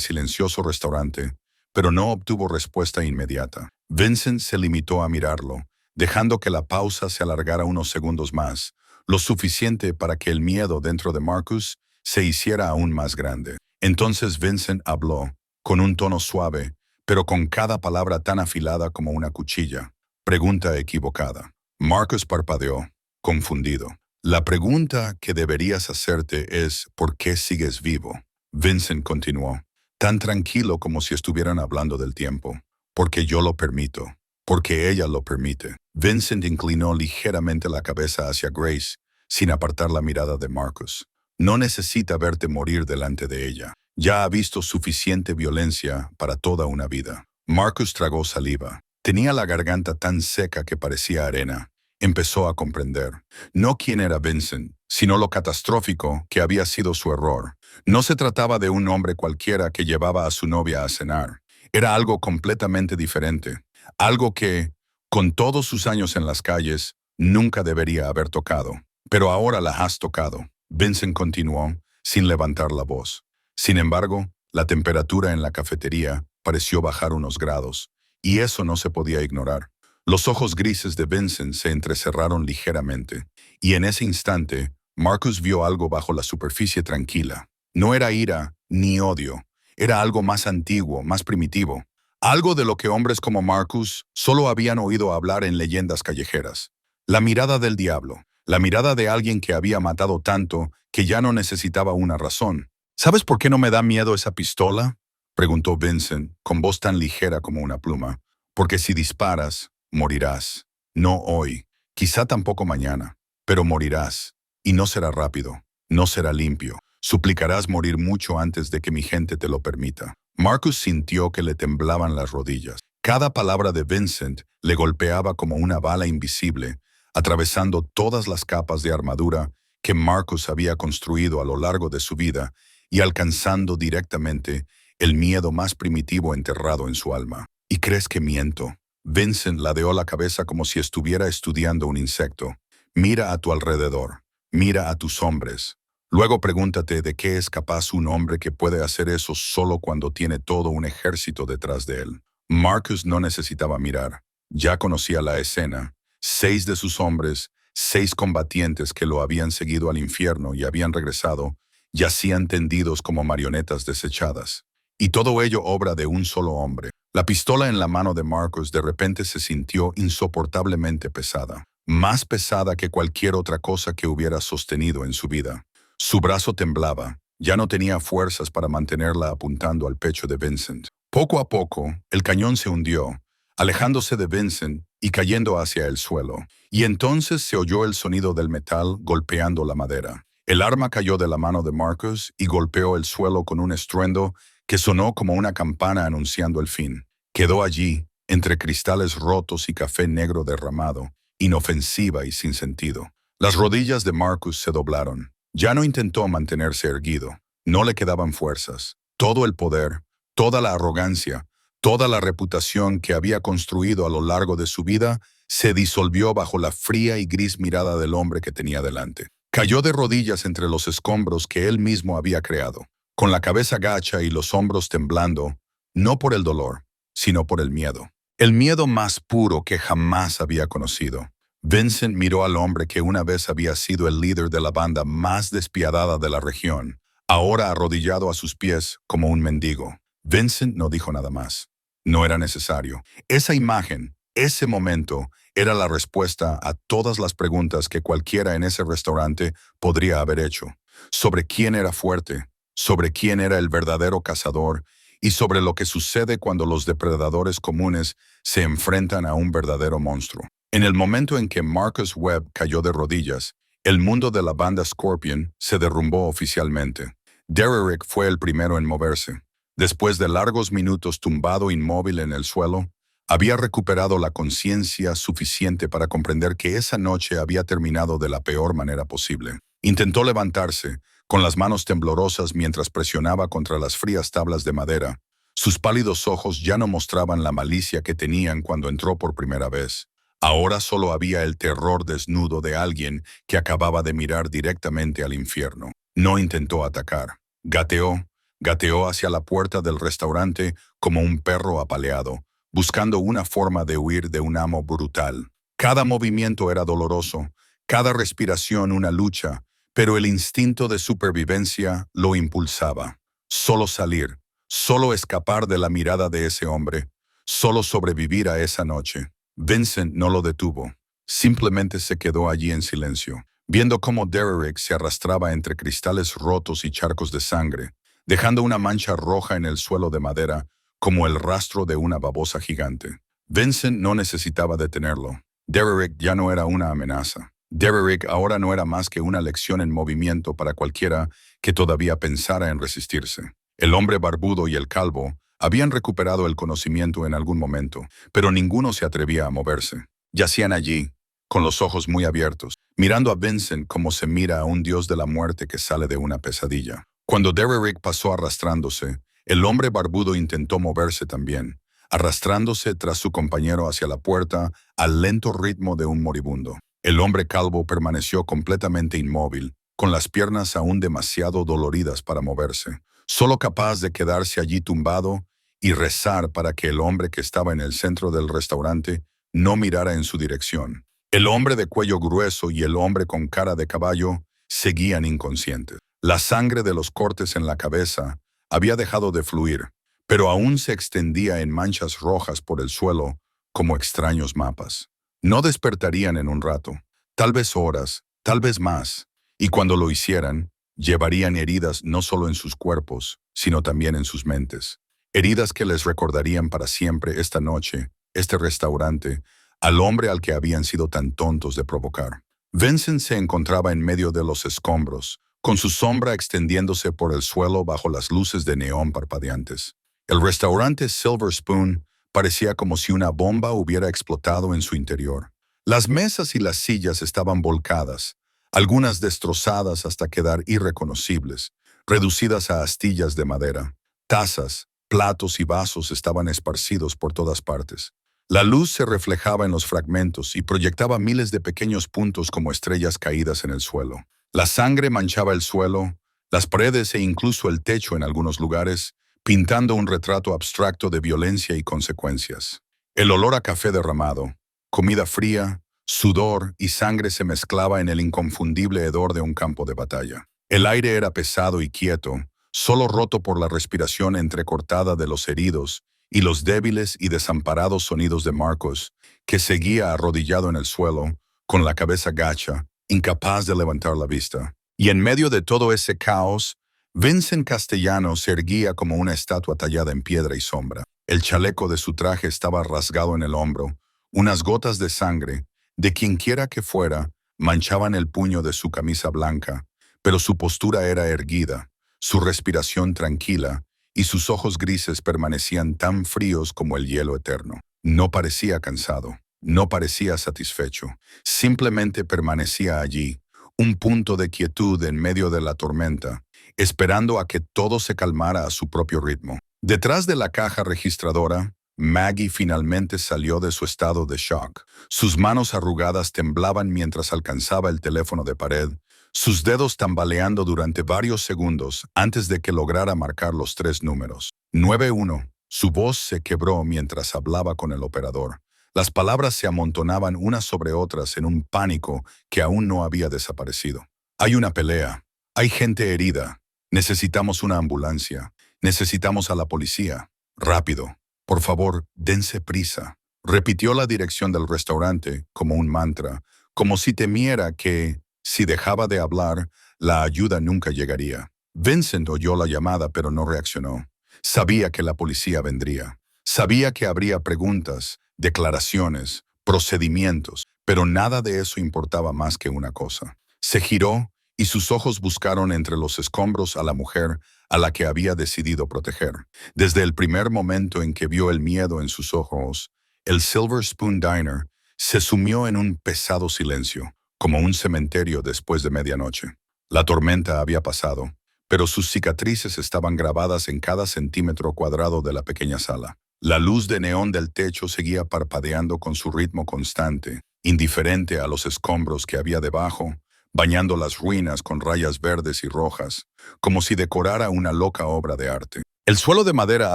silencioso restaurante, pero no obtuvo respuesta inmediata. Vincent se limitó a mirarlo, dejando que la pausa se alargara unos segundos más, lo suficiente para que el miedo dentro de Marcus se hiciera aún más grande. Entonces Vincent habló, con un tono suave, pero con cada palabra tan afilada como una cuchilla. Pregunta equivocada. Marcus parpadeó, confundido. La pregunta que deberías hacerte es ¿por qué sigues vivo? Vincent continuó, tan tranquilo como si estuvieran hablando del tiempo. Porque yo lo permito. Porque ella lo permite. Vincent inclinó ligeramente la cabeza hacia Grace, sin apartar la mirada de Marcus. No necesita verte morir delante de ella. Ya ha visto suficiente violencia para toda una vida. Marcus tragó saliva. Tenía la garganta tan seca que parecía arena. Empezó a comprender. No quién era Vincent, sino lo catastrófico que había sido su error. No se trataba de un hombre cualquiera que llevaba a su novia a cenar. Era algo completamente diferente. Algo que, con todos sus años en las calles, nunca debería haber tocado. Pero ahora la has tocado. Vincent continuó, sin levantar la voz. Sin embargo, la temperatura en la cafetería pareció bajar unos grados, y eso no se podía ignorar. Los ojos grises de Vincent se entrecerraron ligeramente, y en ese instante, Marcus vio algo bajo la superficie tranquila. No era ira ni odio, era algo más antiguo, más primitivo. Algo de lo que hombres como Marcus solo habían oído hablar en leyendas callejeras. La mirada del diablo. La mirada de alguien que había matado tanto que ya no necesitaba una razón. ¿Sabes por qué no me da miedo esa pistola?, preguntó Vincent, con voz tan ligera como una pluma. Porque si disparas, morirás. No hoy, quizá tampoco mañana, pero morirás. Y no será rápido, no será limpio. Suplicarás morir mucho antes de que mi gente te lo permita. Marcus sintió que le temblaban las rodillas. Cada palabra de Vincent le golpeaba como una bala invisible, atravesando todas las capas de armadura que Marcus había construido a lo largo de su vida y alcanzando directamente el miedo más primitivo enterrado en su alma. ¿Y crees que miento? Vincent ladeó la cabeza como si estuviera estudiando un insecto. Mira a tu alrededor. Mira a tus hombres. Luego pregúntate de qué es capaz un hombre que puede hacer eso solo cuando tiene todo un ejército detrás de él. Marcus no necesitaba mirar. Ya conocía la escena. 6 de sus hombres, 6 combatientes que lo habían seguido al infierno y habían regresado, yacían tendidos como marionetas desechadas. Y todo ello obra de un solo hombre. La pistola en la mano de Marcus de repente se sintió insoportablemente pesada, más pesada que cualquier otra cosa que hubiera sostenido en su vida. Su brazo temblaba, ya no tenía fuerzas para mantenerla apuntando al pecho de Vincent. Poco a poco, el cañón se hundió, alejándose de Vincent y cayendo hacia el suelo. Y entonces se oyó el sonido del metal golpeando la madera. El arma cayó de la mano de Marcus y golpeó el suelo con un estruendo que sonó como una campana anunciando el fin. Quedó allí, entre cristales rotos y café negro derramado, inofensiva y sin sentido. Las rodillas de Marcus se doblaron. Ya no intentó mantenerse erguido. No le quedaban fuerzas. Todo el poder, toda la arrogancia, toda la reputación que había construido a lo largo de su vida se disolvió bajo la fría y gris mirada del hombre que tenía delante. Cayó de rodillas entre los escombros que él mismo había creado, con la cabeza gacha y los hombros temblando, no por el dolor, sino por el miedo. El miedo más puro que jamás había conocido. Vincent miró al hombre que una vez había sido el líder de la banda más despiadada de la región, ahora arrodillado a sus pies como un mendigo. Vincent no dijo nada más. No era necesario. Esa imagen, ese momento, era la respuesta a todas las preguntas que cualquiera en ese restaurante podría haber hecho. Sobre quién era fuerte, sobre quién era el verdadero cazador y sobre lo que sucede cuando los depredadores comunes se enfrentan a un verdadero monstruo. En el momento en que Marcus Webb cayó de rodillas, el mundo de la banda Scorpion se derrumbó oficialmente. Derrick fue el primero en moverse. Después de largos minutos tumbado inmóvil en el suelo, había recuperado la conciencia suficiente para comprender que esa noche había terminado de la peor manera posible. Intentó levantarse, con las manos temblorosas mientras presionaba contra las frías tablas de madera. Sus pálidos ojos ya no mostraban la malicia que tenían cuando entró por primera vez. Ahora solo había el terror desnudo de alguien que acababa de mirar directamente al infierno. No intentó atacar. Gateó hacia la puerta del restaurante como un perro apaleado, buscando una forma de huir de un amo brutal. Cada movimiento era doloroso, cada respiración una lucha, pero el instinto de supervivencia lo impulsaba. Solo salir, solo escapar de la mirada de ese hombre, solo sobrevivir a esa noche. Vincent no lo detuvo. Simplemente se quedó allí en silencio, viendo cómo Derrick se arrastraba entre cristales rotos y charcos de sangre, dejando una mancha roja en el suelo de madera como el rastro de una babosa gigante. Vincent no necesitaba detenerlo. Derrick ya no era una amenaza. Derrick ahora no era más que una lección en movimiento para cualquiera que todavía pensara en resistirse. El hombre barbudo y el calvo habían recuperado el conocimiento en algún momento, pero ninguno se atrevía a moverse. Yacían allí, con los ojos muy abiertos, mirando a Vincent como se mira a un dios de la muerte que sale de una pesadilla. Cuando Derrick pasó arrastrándose, el hombre barbudo intentó moverse también, arrastrándose tras su compañero hacia la puerta al lento ritmo de un moribundo. El hombre calvo permaneció completamente inmóvil, con las piernas aún demasiado doloridas para moverse, solo capaz de quedarse allí tumbado y rezar para que el hombre que estaba en el centro del restaurante no mirara en su dirección. El hombre de cuello grueso y el hombre con cara de caballo seguían inconscientes. La sangre de los cortes en la cabeza había dejado de fluir, pero aún se extendía en manchas rojas por el suelo como extraños mapas. No despertarían en un rato, tal vez horas, tal vez más, y cuando lo hicieran, llevarían heridas no solo en sus cuerpos, sino también en sus mentes. Heridas que les recordarían para siempre esta noche, este restaurante, al hombre al que habían sido tan tontos de provocar. Vincent se encontraba en medio de los escombros, con su sombra extendiéndose por el suelo bajo las luces de neón parpadeantes. El restaurante Silver Spoon parecía como si una bomba hubiera explotado en su interior. Las mesas y las sillas estaban volcadas, algunas destrozadas hasta quedar irreconocibles. reducidas a astillas de madera. Tazas, platos y vasos estaban esparcidos por todas partes. La luz se reflejaba en los fragmentos y proyectaba miles de pequeños puntos como estrellas caídas en el suelo. La sangre manchaba el suelo, las paredes e incluso el techo en algunos lugares, pintando un retrato abstracto de violencia y consecuencias. El olor a café derramado, comida fría, sudor y sangre se mezclaba en el inconfundible hedor de un campo de batalla. El aire era pesado y quieto, solo roto por la respiración entrecortada de los heridos y los débiles y desamparados sonidos de Marcos, que seguía arrodillado en el suelo, con la cabeza gacha, incapaz de levantar la vista. Y en medio de todo ese caos, Vincent Castellano se erguía como una estatua tallada en piedra y sombra. El chaleco de su traje estaba rasgado en el hombro, unas gotas de sangre, de quienquiera que fuera, manchaban el puño de su camisa blanca, pero su postura era erguida, su respiración tranquila, y sus ojos grises permanecían tan fríos como el hielo eterno. No parecía cansado, no parecía satisfecho, simplemente permanecía allí, un punto de quietud en medio de la tormenta, esperando a que todo se calmara a su propio ritmo. Detrás de la caja registradora, Maggie finalmente salió de su estado de shock. Sus manos arrugadas temblaban mientras alcanzaba el teléfono de pared, sus dedos tambaleando durante varios segundos antes de que lograra marcar los 3 números. 91. Su voz se quebró mientras hablaba con el operador. Las palabras se amontonaban unas sobre otras en un pánico que aún no había desaparecido. Hay una pelea. Hay gente herida. Necesitamos una ambulancia. Necesitamos a la policía. Rápido. Por favor, dense prisa. Repitió la dirección del restaurante como un mantra, como si temiera que, si dejaba de hablar, la ayuda nunca llegaría. Vincent oyó la llamada pero no reaccionó. Sabía que la policía vendría. Sabía que habría preguntas, declaraciones, procedimientos, pero nada de eso importaba más que una cosa. Se giró y sus ojos buscaron entre los escombros a la mujer a la que había decidido proteger. Desde el primer momento en que vio el miedo en sus ojos, el Silver Spoon Diner se sumió en un pesado silencio, como un cementerio después de medianoche. La tormenta había pasado, pero sus cicatrices estaban grabadas en cada centímetro cuadrado de la pequeña sala. La luz de neón del techo seguía parpadeando con su ritmo constante, indiferente a los escombros que había debajo, bañando las ruinas con rayas verdes y rojas, como si decorara una loca obra de arte. El suelo de madera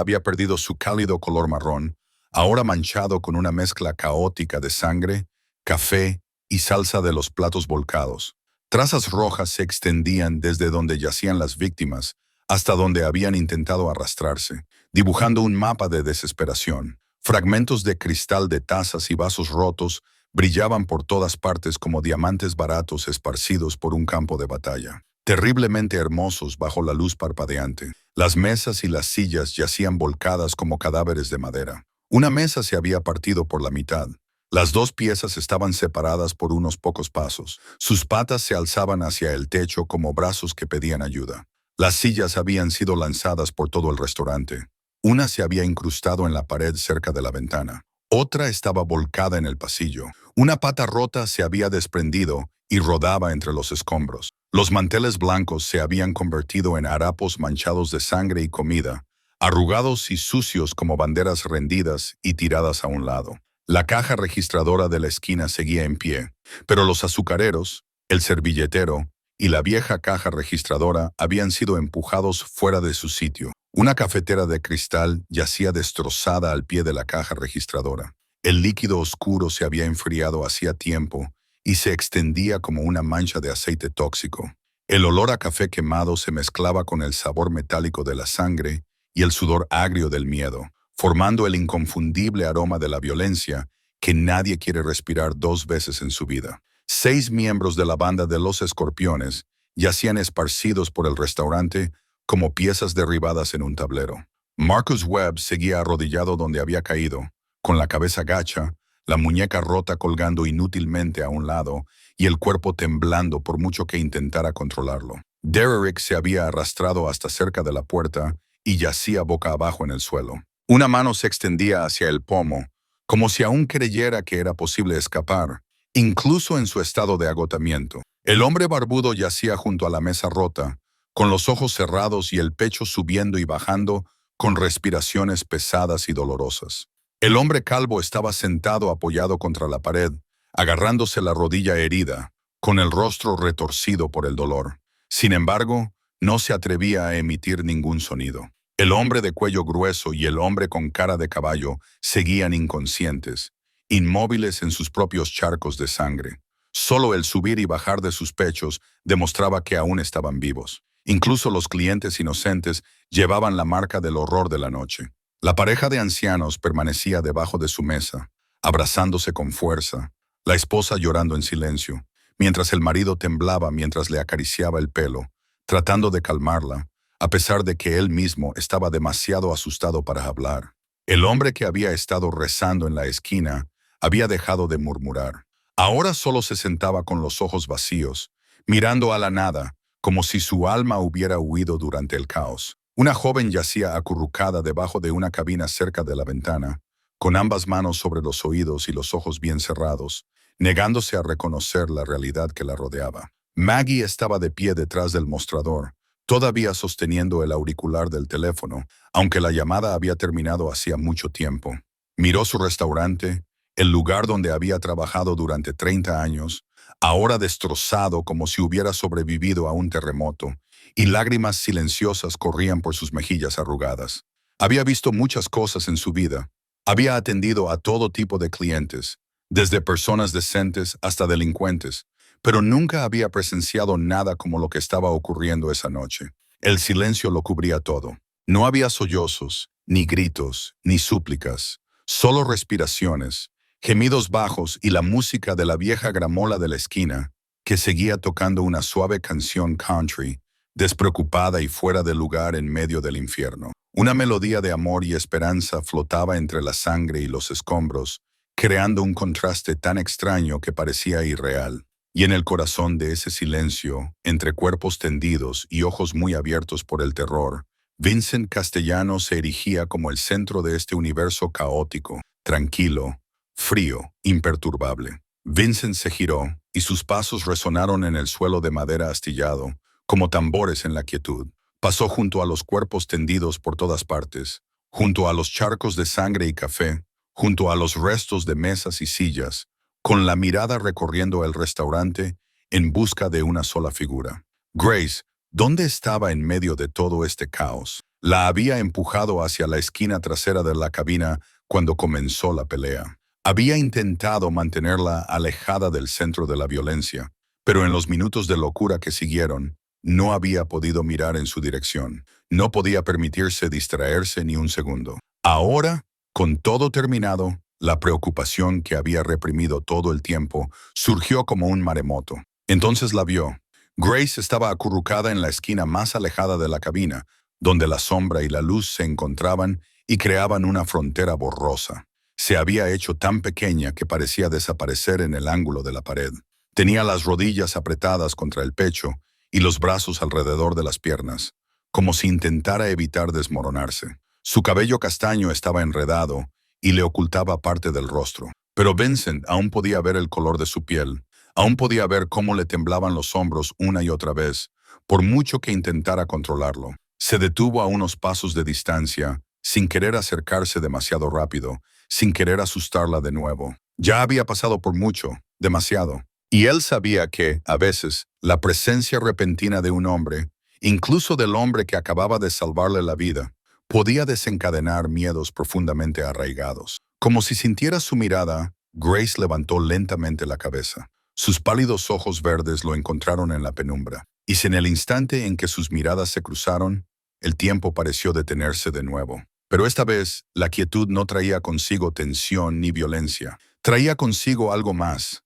había perdido su cálido color marrón, ahora manchado con una mezcla caótica de sangre, café y salsa de los platos volcados. Trazas rojas se extendían desde donde yacían las víctimas hasta donde habían intentado arrastrarse, dibujando un mapa de desesperación. Fragmentos de cristal de tazas y vasos rotos brillaban por todas partes como diamantes baratos esparcidos por un campo de batalla. Terriblemente hermosos bajo la luz parpadeante, las mesas y las sillas yacían volcadas como cadáveres de madera. Una mesa se había partido por la mitad. Las 2 piezas estaban separadas por unos pocos pasos. Sus patas se alzaban hacia el techo como brazos que pedían ayuda. Las sillas habían sido lanzadas por todo el restaurante. Una se había incrustado en la pared cerca de la ventana. Otra estaba volcada en el pasillo. Una pata rota se había desprendido y rodaba entre los escombros. Los manteles blancos se habían convertido en harapos manchados de sangre y comida, arrugados y sucios como banderas rendidas y tiradas a un lado. La caja registradora de la esquina seguía en pie, pero los azucareros, el servilletero y la vieja caja registradora habían sido empujados fuera de su sitio. Una cafetera de cristal yacía destrozada al pie de la caja registradora. El líquido oscuro se había enfriado hacía tiempo y se extendía como una mancha de aceite tóxico. El olor a café quemado se mezclaba con el sabor metálico de la sangre y el sudor agrio del miedo, formando el inconfundible aroma de la violencia que nadie quiere respirar 2 veces en su vida. 6 miembros de la banda de los Escorpiones yacían esparcidos por el restaurante como piezas derribadas en un tablero. Marcus Webb seguía arrodillado donde había caído, con la cabeza gacha, la muñeca rota colgando inútilmente a un lado y el cuerpo temblando por mucho que intentara controlarlo. Derrick se había arrastrado hasta cerca de la puerta y yacía boca abajo en el suelo. Una mano se extendía hacia el pomo, como si aún creyera que era posible escapar, incluso en su estado de agotamiento. El hombre barbudo yacía junto a la mesa rota, con los ojos cerrados y el pecho subiendo y bajando, con respiraciones pesadas y dolorosas. El hombre calvo estaba sentado apoyado contra la pared, agarrándose la rodilla herida, con el rostro retorcido por el dolor. Sin embargo, no se atrevía a emitir ningún sonido. El hombre de cuello grueso y el hombre con cara de caballo seguían inconscientes, inmóviles en sus propios charcos de sangre. Solo el subir y bajar de sus pechos demostraba que aún estaban vivos. Incluso los clientes inocentes llevaban la marca del horror de la noche. La pareja de ancianos permanecía debajo de su mesa, abrazándose con fuerza, la esposa llorando en silencio, mientras el marido temblaba mientras le acariciaba el pelo, tratando de calmarla, a pesar de que él mismo estaba demasiado asustado para hablar. El hombre que había estado rezando en la esquina había dejado de murmurar. Ahora solo se sentaba con los ojos vacíos, mirando a la nada, como si su alma hubiera huido durante el caos. Una joven yacía acurrucada debajo de una cabina cerca de la ventana, con ambas manos sobre los oídos y los ojos bien cerrados, negándose a reconocer la realidad que la rodeaba. Maggie estaba de pie detrás del mostrador, todavía sosteniendo el auricular del teléfono, aunque la llamada había terminado hacía mucho tiempo. Miró su restaurante, el lugar donde había trabajado durante 30 años, ahora destrozado como si hubiera sobrevivido a un terremoto, y lágrimas silenciosas corrían por sus mejillas arrugadas. Había visto muchas cosas en su vida. Había atendido a todo tipo de clientes, desde personas decentes hasta delincuentes, pero nunca había presenciado nada como lo que estaba ocurriendo esa noche. El silencio lo cubría todo. No había sollozos, ni gritos, ni súplicas, solo respiraciones, gemidos bajos y la música de la vieja gramola de la esquina, que seguía tocando una suave canción country, despreocupada y fuera de lugar en medio del infierno. Una melodía de amor y esperanza flotaba entre la sangre y los escombros, creando un contraste tan extraño que parecía irreal. Y en el corazón de ese silencio, entre cuerpos tendidos y ojos muy abiertos por el terror, Vincent Castellano se erigía como el centro de este universo caótico, tranquilo, frío, imperturbable. Vincent se giró, y sus pasos resonaron en el suelo de madera astillado, como tambores en la quietud. Pasó junto a los cuerpos tendidos por todas partes, junto a los charcos de sangre y café, junto a los restos de mesas y sillas, con la mirada recorriendo el restaurante en busca de una sola figura. Grace, ¿dónde estaba en medio de todo este caos? La había empujado hacia la esquina trasera de la cabina cuando comenzó la pelea. Había intentado mantenerla alejada del centro de la violencia, pero en los minutos de locura que siguieron, no había podido mirar en su dirección. No podía permitirse distraerse ni un segundo. Ahora, con todo terminado, la preocupación que había reprimido todo el tiempo surgió como un maremoto. Entonces la vio. Grace estaba acurrucada en la esquina más alejada de la cabina, donde la sombra y la luz se encontraban y creaban una frontera borrosa. Se había hecho tan pequeña que parecía desaparecer en el ángulo de la pared. Tenía las rodillas apretadas contra el pecho y los brazos alrededor de las piernas, como si intentara evitar desmoronarse. Su cabello castaño estaba enredado y le ocultaba parte del rostro. Pero Vincent aún podía ver el color de su piel, aún podía ver cómo le temblaban los hombros una y otra vez, por mucho que intentara controlarlo. Se detuvo a unos pasos de distancia, sin querer acercarse demasiado rápido, sin querer asustarla de nuevo. Ya había pasado por mucho, demasiado. Y él sabía que, a veces, la presencia repentina de un hombre, incluso del hombre que acababa de salvarle la vida, podía desencadenar miedos profundamente arraigados. Como si sintiera su mirada, Grace levantó lentamente la cabeza. Sus pálidos ojos verdes lo encontraron en la penumbra, y si en el instante en que sus miradas se cruzaron, el tiempo pareció detenerse de nuevo. Pero esta vez, la quietud no traía consigo tensión ni violencia. Traía consigo algo más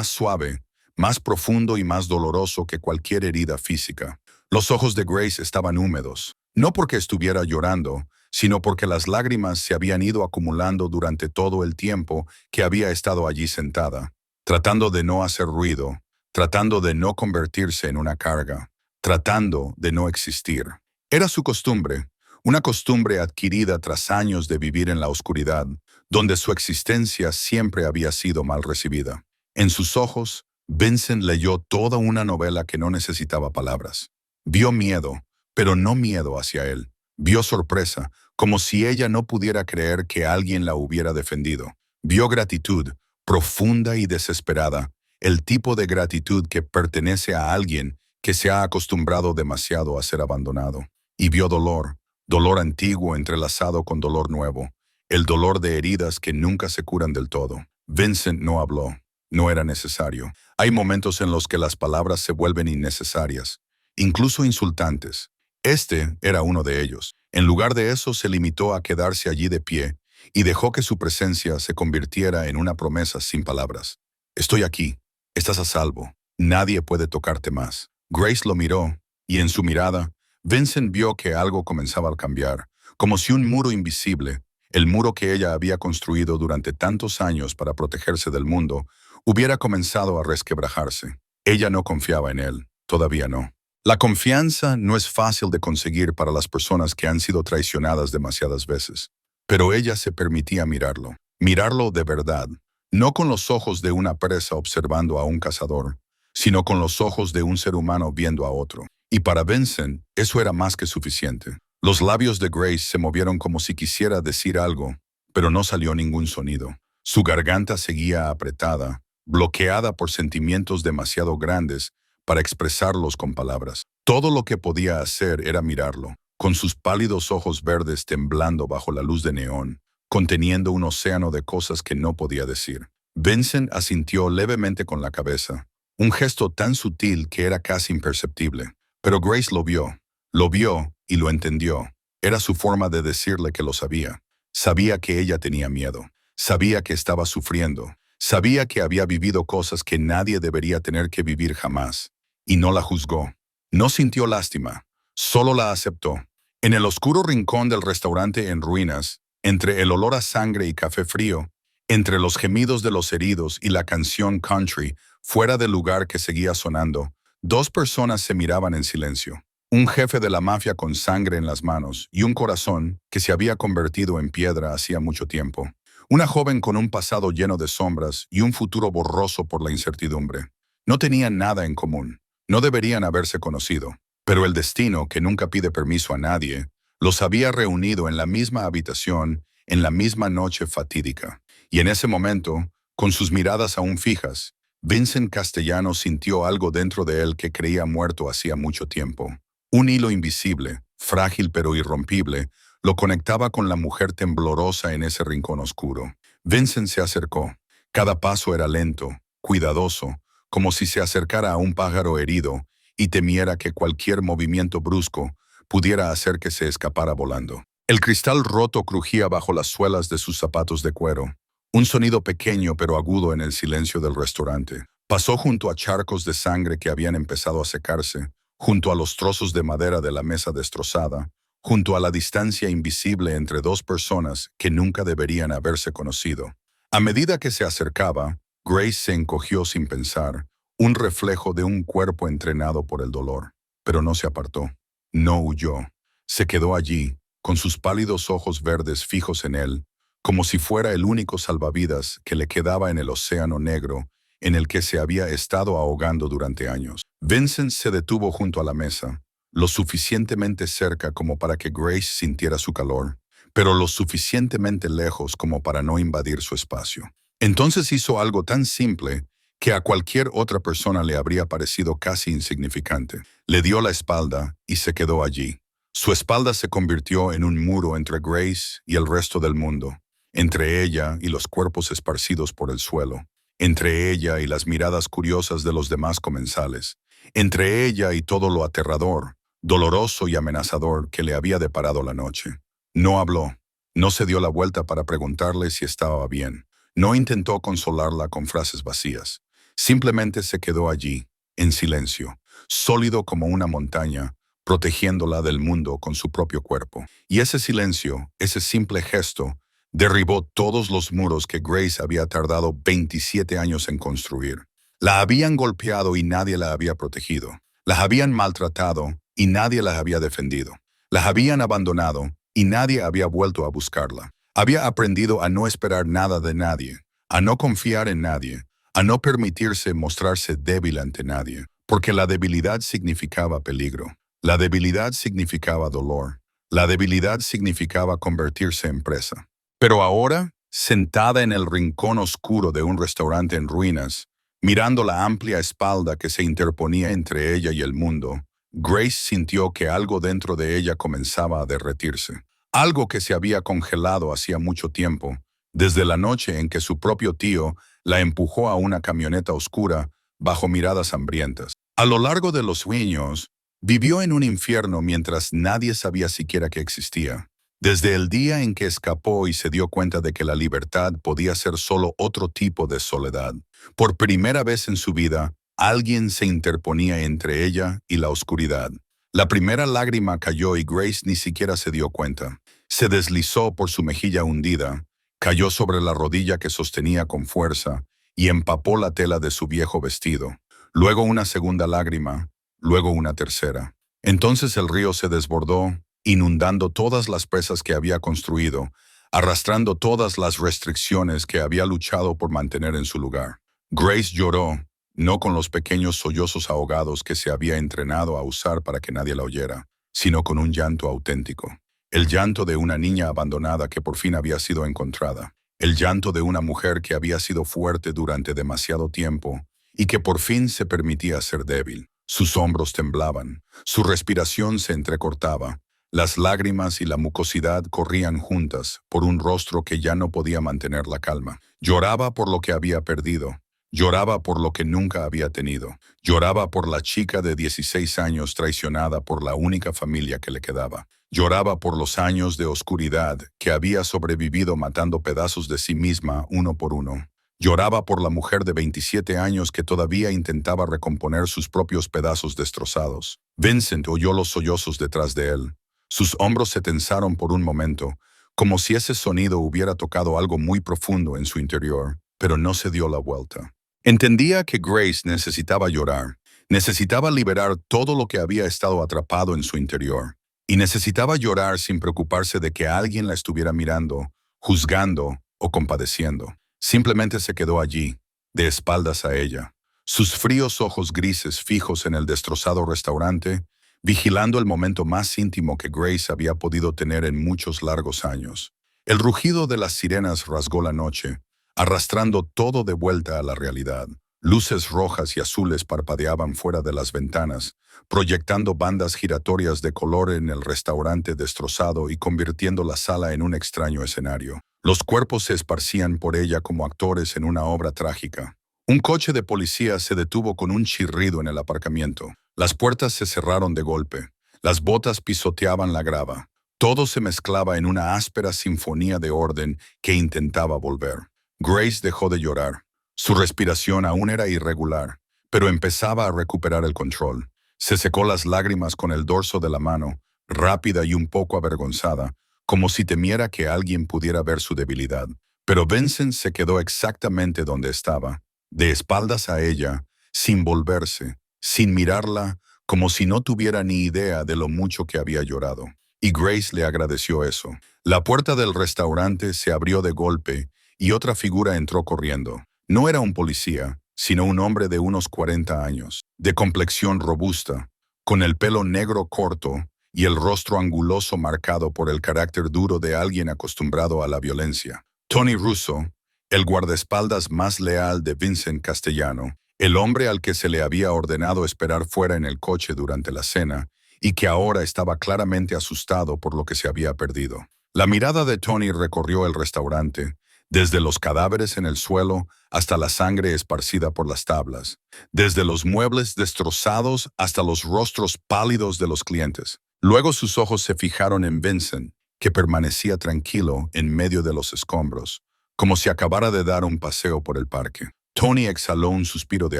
suave, más profundo y más doloroso que cualquier herida física. Los ojos de Grace estaban húmedos, no porque estuviera llorando, sino porque las lágrimas se habían ido acumulando durante todo el tiempo que había estado allí sentada, tratando de no hacer ruido, tratando de no convertirse en una carga, tratando de no existir. Era su costumbre, una costumbre adquirida tras años de vivir en la oscuridad, donde su existencia siempre había sido mal recibida. En sus ojos, Vincent leyó toda una novela que no necesitaba palabras. Vio miedo, pero no miedo hacia él. Vio sorpresa, como si ella no pudiera creer que alguien la hubiera defendido. Vio gratitud, profunda y desesperada, el tipo de gratitud que pertenece a alguien que se ha acostumbrado demasiado a ser abandonado. Y vio dolor, dolor antiguo entrelazado con dolor nuevo, el dolor de heridas que nunca se curan del todo. Vincent no habló. No era necesario. Hay momentos en los que las palabras se vuelven innecesarias, incluso insultantes. Este era uno de ellos. En lugar de eso, se limitó a quedarse allí de pie y dejó que su presencia se convirtiera en una promesa sin palabras. Estoy aquí. Estás a salvo. Nadie puede tocarte más. Grace lo miró, y en su mirada, Vincent vio que algo comenzaba a cambiar, como si un muro invisible, el muro que ella había construido durante tantos años para protegerse del mundo, hubiera comenzado a resquebrajarse. Ella no confiaba en él, todavía no. La confianza no es fácil de conseguir para las personas que han sido traicionadas demasiadas veces, pero ella se permitía mirarlo de verdad, no con los ojos de una presa observando a un cazador, sino con los ojos de un ser humano viendo a otro. Y para Vincent, eso era más que suficiente. Los labios de Grace se movieron como si quisiera decir algo, pero no salió ningún sonido. Su garganta seguía apretada, bloqueada por sentimientos demasiado grandes para expresarlos con palabras. Todo lo que podía hacer era mirarlo, con sus pálidos ojos verdes temblando bajo la luz de neón, conteniendo un océano de cosas que no podía decir. Vincent asintió levemente con la cabeza, un gesto tan sutil que era casi imperceptible. Pero Grace lo vio y lo entendió. Era su forma de decirle que lo sabía. Sabía que ella tenía miedo. Sabía que estaba sufriendo. Sabía que había vivido cosas que nadie debería tener que vivir jamás. Y no la juzgó. No sintió lástima. Solo la aceptó. En el oscuro rincón del restaurante en ruinas, entre el olor a sangre y café frío, entre los gemidos de los heridos y la canción country fuera del lugar que seguía sonando, dos personas se miraban en silencio. Un jefe de la mafia con sangre en las manos y un corazón que se había convertido en piedra hacía mucho tiempo. Una joven con un pasado lleno de sombras y un futuro borroso por la incertidumbre. No tenían nada en común. No deberían haberse conocido. Pero el destino, que nunca pide permiso a nadie, los había reunido en la misma habitación, en la misma noche fatídica. Y en ese momento, con sus miradas aún fijas, Vincent Castellano sintió algo dentro de él que creía muerto hacía mucho tiempo. Un hilo invisible, frágil pero irrompible, lo conectaba con la mujer temblorosa en ese rincón oscuro. Vincent se acercó. Cada paso era lento, cuidadoso, como si se acercara a un pájaro herido y temiera que cualquier movimiento brusco pudiera hacer que se escapara volando. El cristal roto crujía bajo las suelas de sus zapatos de cuero. Un sonido pequeño pero agudo en el silencio del restaurante. Pasó junto a charcos de sangre que habían empezado a secarse, junto a los trozos de madera de la mesa destrozada, junto a la distancia invisible entre dos personas que nunca deberían haberse conocido. A medida que se acercaba, Grace se encogió sin pensar, un reflejo de un cuerpo entrenado por el dolor. Pero no se apartó. No huyó. Se quedó allí, con sus pálidos ojos verdes fijos en él, como si fuera el único salvavidas que le quedaba en el océano negro en el que se había estado ahogando durante años. Vincent se detuvo junto a la mesa, lo suficientemente cerca como para que Grace sintiera su calor, pero lo suficientemente lejos como para no invadir su espacio. Entonces hizo algo tan simple que a cualquier otra persona le habría parecido casi insignificante. Le dio la espalda y se quedó allí. Su espalda se convirtió en un muro entre Grace y el resto del mundo, entre ella y los cuerpos esparcidos por el suelo, entre ella y las miradas curiosas de los demás comensales, entre ella y todo lo aterrador, doloroso y amenazador que le había deparado la noche. No habló, no se dio la vuelta para preguntarle si estaba bien, no intentó consolarla con frases vacías, simplemente se quedó allí, en silencio, sólido como una montaña, protegiéndola del mundo con su propio cuerpo. Y ese silencio, ese simple gesto, derribó todos los muros que Grace había tardado 27 años en construir. La habían golpeado y nadie la había protegido. La habían maltratado y nadie la había defendido. La habían abandonado y nadie había vuelto a buscarla. Había aprendido a no esperar nada de nadie, a no confiar en nadie, a no permitirse mostrarse débil ante nadie, porque la debilidad significaba peligro. La debilidad significaba dolor. La debilidad significaba convertirse en presa. Pero ahora, sentada en el rincón oscuro de un restaurante en ruinas, mirando la amplia espalda que se interponía entre ella y el mundo, Grace sintió que algo dentro de ella comenzaba a derretirse. Algo que se había congelado hacía mucho tiempo, desde la noche en que su propio tío la empujó a una camioneta oscura bajo miradas hambrientas. A lo largo de los sueños, vivió en un infierno mientras nadie sabía siquiera que existía. Desde el día en que escapó y se dio cuenta de que la libertad podía ser solo otro tipo de soledad. Por primera vez en su vida, alguien se interponía entre ella y la oscuridad. La primera lágrima cayó y Grace ni siquiera se dio cuenta. Se deslizó por su mejilla hundida, cayó sobre la rodilla que sostenía con fuerza y empapó la tela de su viejo vestido. Luego una segunda lágrima, luego una tercera. Entonces el río se desbordó, inundando todas las presas que había construido, arrastrando todas las restricciones que había luchado por mantener en su lugar. Grace lloró, no con los pequeños sollozos ahogados que se había entrenado a usar para que nadie la oyera, sino con un llanto auténtico. El llanto de una niña abandonada que por fin había sido encontrada. El llanto de una mujer que había sido fuerte durante demasiado tiempo y que por fin se permitía ser débil. Sus hombros temblaban, su respiración se entrecortaba, las lágrimas y la mucosidad corrían juntas por un rostro que ya no podía mantener la calma. Lloraba por lo que había perdido. Lloraba por lo que nunca había tenido. Lloraba por la chica de 16 años traicionada por la única familia que le quedaba. Lloraba por los años de oscuridad que había sobrevivido matando pedazos de sí misma uno por uno. Lloraba por la mujer de 27 años que todavía intentaba recomponer sus propios pedazos destrozados. Vincent oyó los sollozos detrás de él. Sus hombros se tensaron por un momento, como si ese sonido hubiera tocado algo muy profundo en su interior, pero no se dio la vuelta. Entendía que Grace necesitaba llorar, necesitaba liberar todo lo que había estado atrapado en su interior, y necesitaba llorar sin preocuparse de que alguien la estuviera mirando, juzgando o compadeciendo. Simplemente se quedó allí, de espaldas a ella, sus fríos ojos grises fijos en el destrozado restaurante, vigilando el momento más íntimo que Grace había podido tener en muchos largos años. El rugido de las sirenas rasgó la noche, arrastrando todo de vuelta a la realidad. Luces rojas y azules parpadeaban fuera de las ventanas, proyectando bandas giratorias de color en el restaurante destrozado y convirtiendo la sala en un extraño escenario. Los cuerpos se esparcían por ella como actores en una obra trágica. Un coche de policía se detuvo con un chirrido en el aparcamiento. Las puertas se cerraron de golpe. Las botas pisoteaban la grava. Todo se mezclaba en una áspera sinfonía de orden que intentaba volver. Grace dejó de llorar. Su respiración aún era irregular, pero empezaba a recuperar el control. Se secó las lágrimas con el dorso de la mano, rápida y un poco avergonzada, como si temiera que alguien pudiera ver su debilidad. Pero Vincent se quedó exactamente donde estaba, de espaldas a ella, sin volverse, sin mirarla, como si no tuviera ni idea de lo mucho que había llorado. Y Grace le agradeció eso. La puerta del restaurante se abrió de golpe y otra figura entró corriendo. No era un policía, sino un hombre de unos 40 años, de complexión robusta, con el pelo negro corto y el rostro anguloso marcado por el carácter duro de alguien acostumbrado a la violencia. Tony Russo, el guardaespaldas más leal de Vincent Castellano, el hombre al que se le había ordenado esperar fuera en el coche durante la cena y que ahora estaba claramente asustado por lo que se había perdido. La mirada de Tony recorrió el restaurante, desde los cadáveres en el suelo hasta la sangre esparcida por las tablas, desde los muebles destrozados hasta los rostros pálidos de los clientes. Luego sus ojos se fijaron en Vincent, que permanecía tranquilo en medio de los escombros, como si acabara de dar un paseo por el parque. Tony exhaló un suspiro de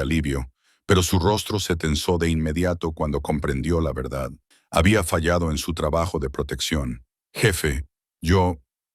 alivio, pero su rostro se tensó de inmediato cuando comprendió la verdad. Había fallado en su trabajo de protección. «Jefe,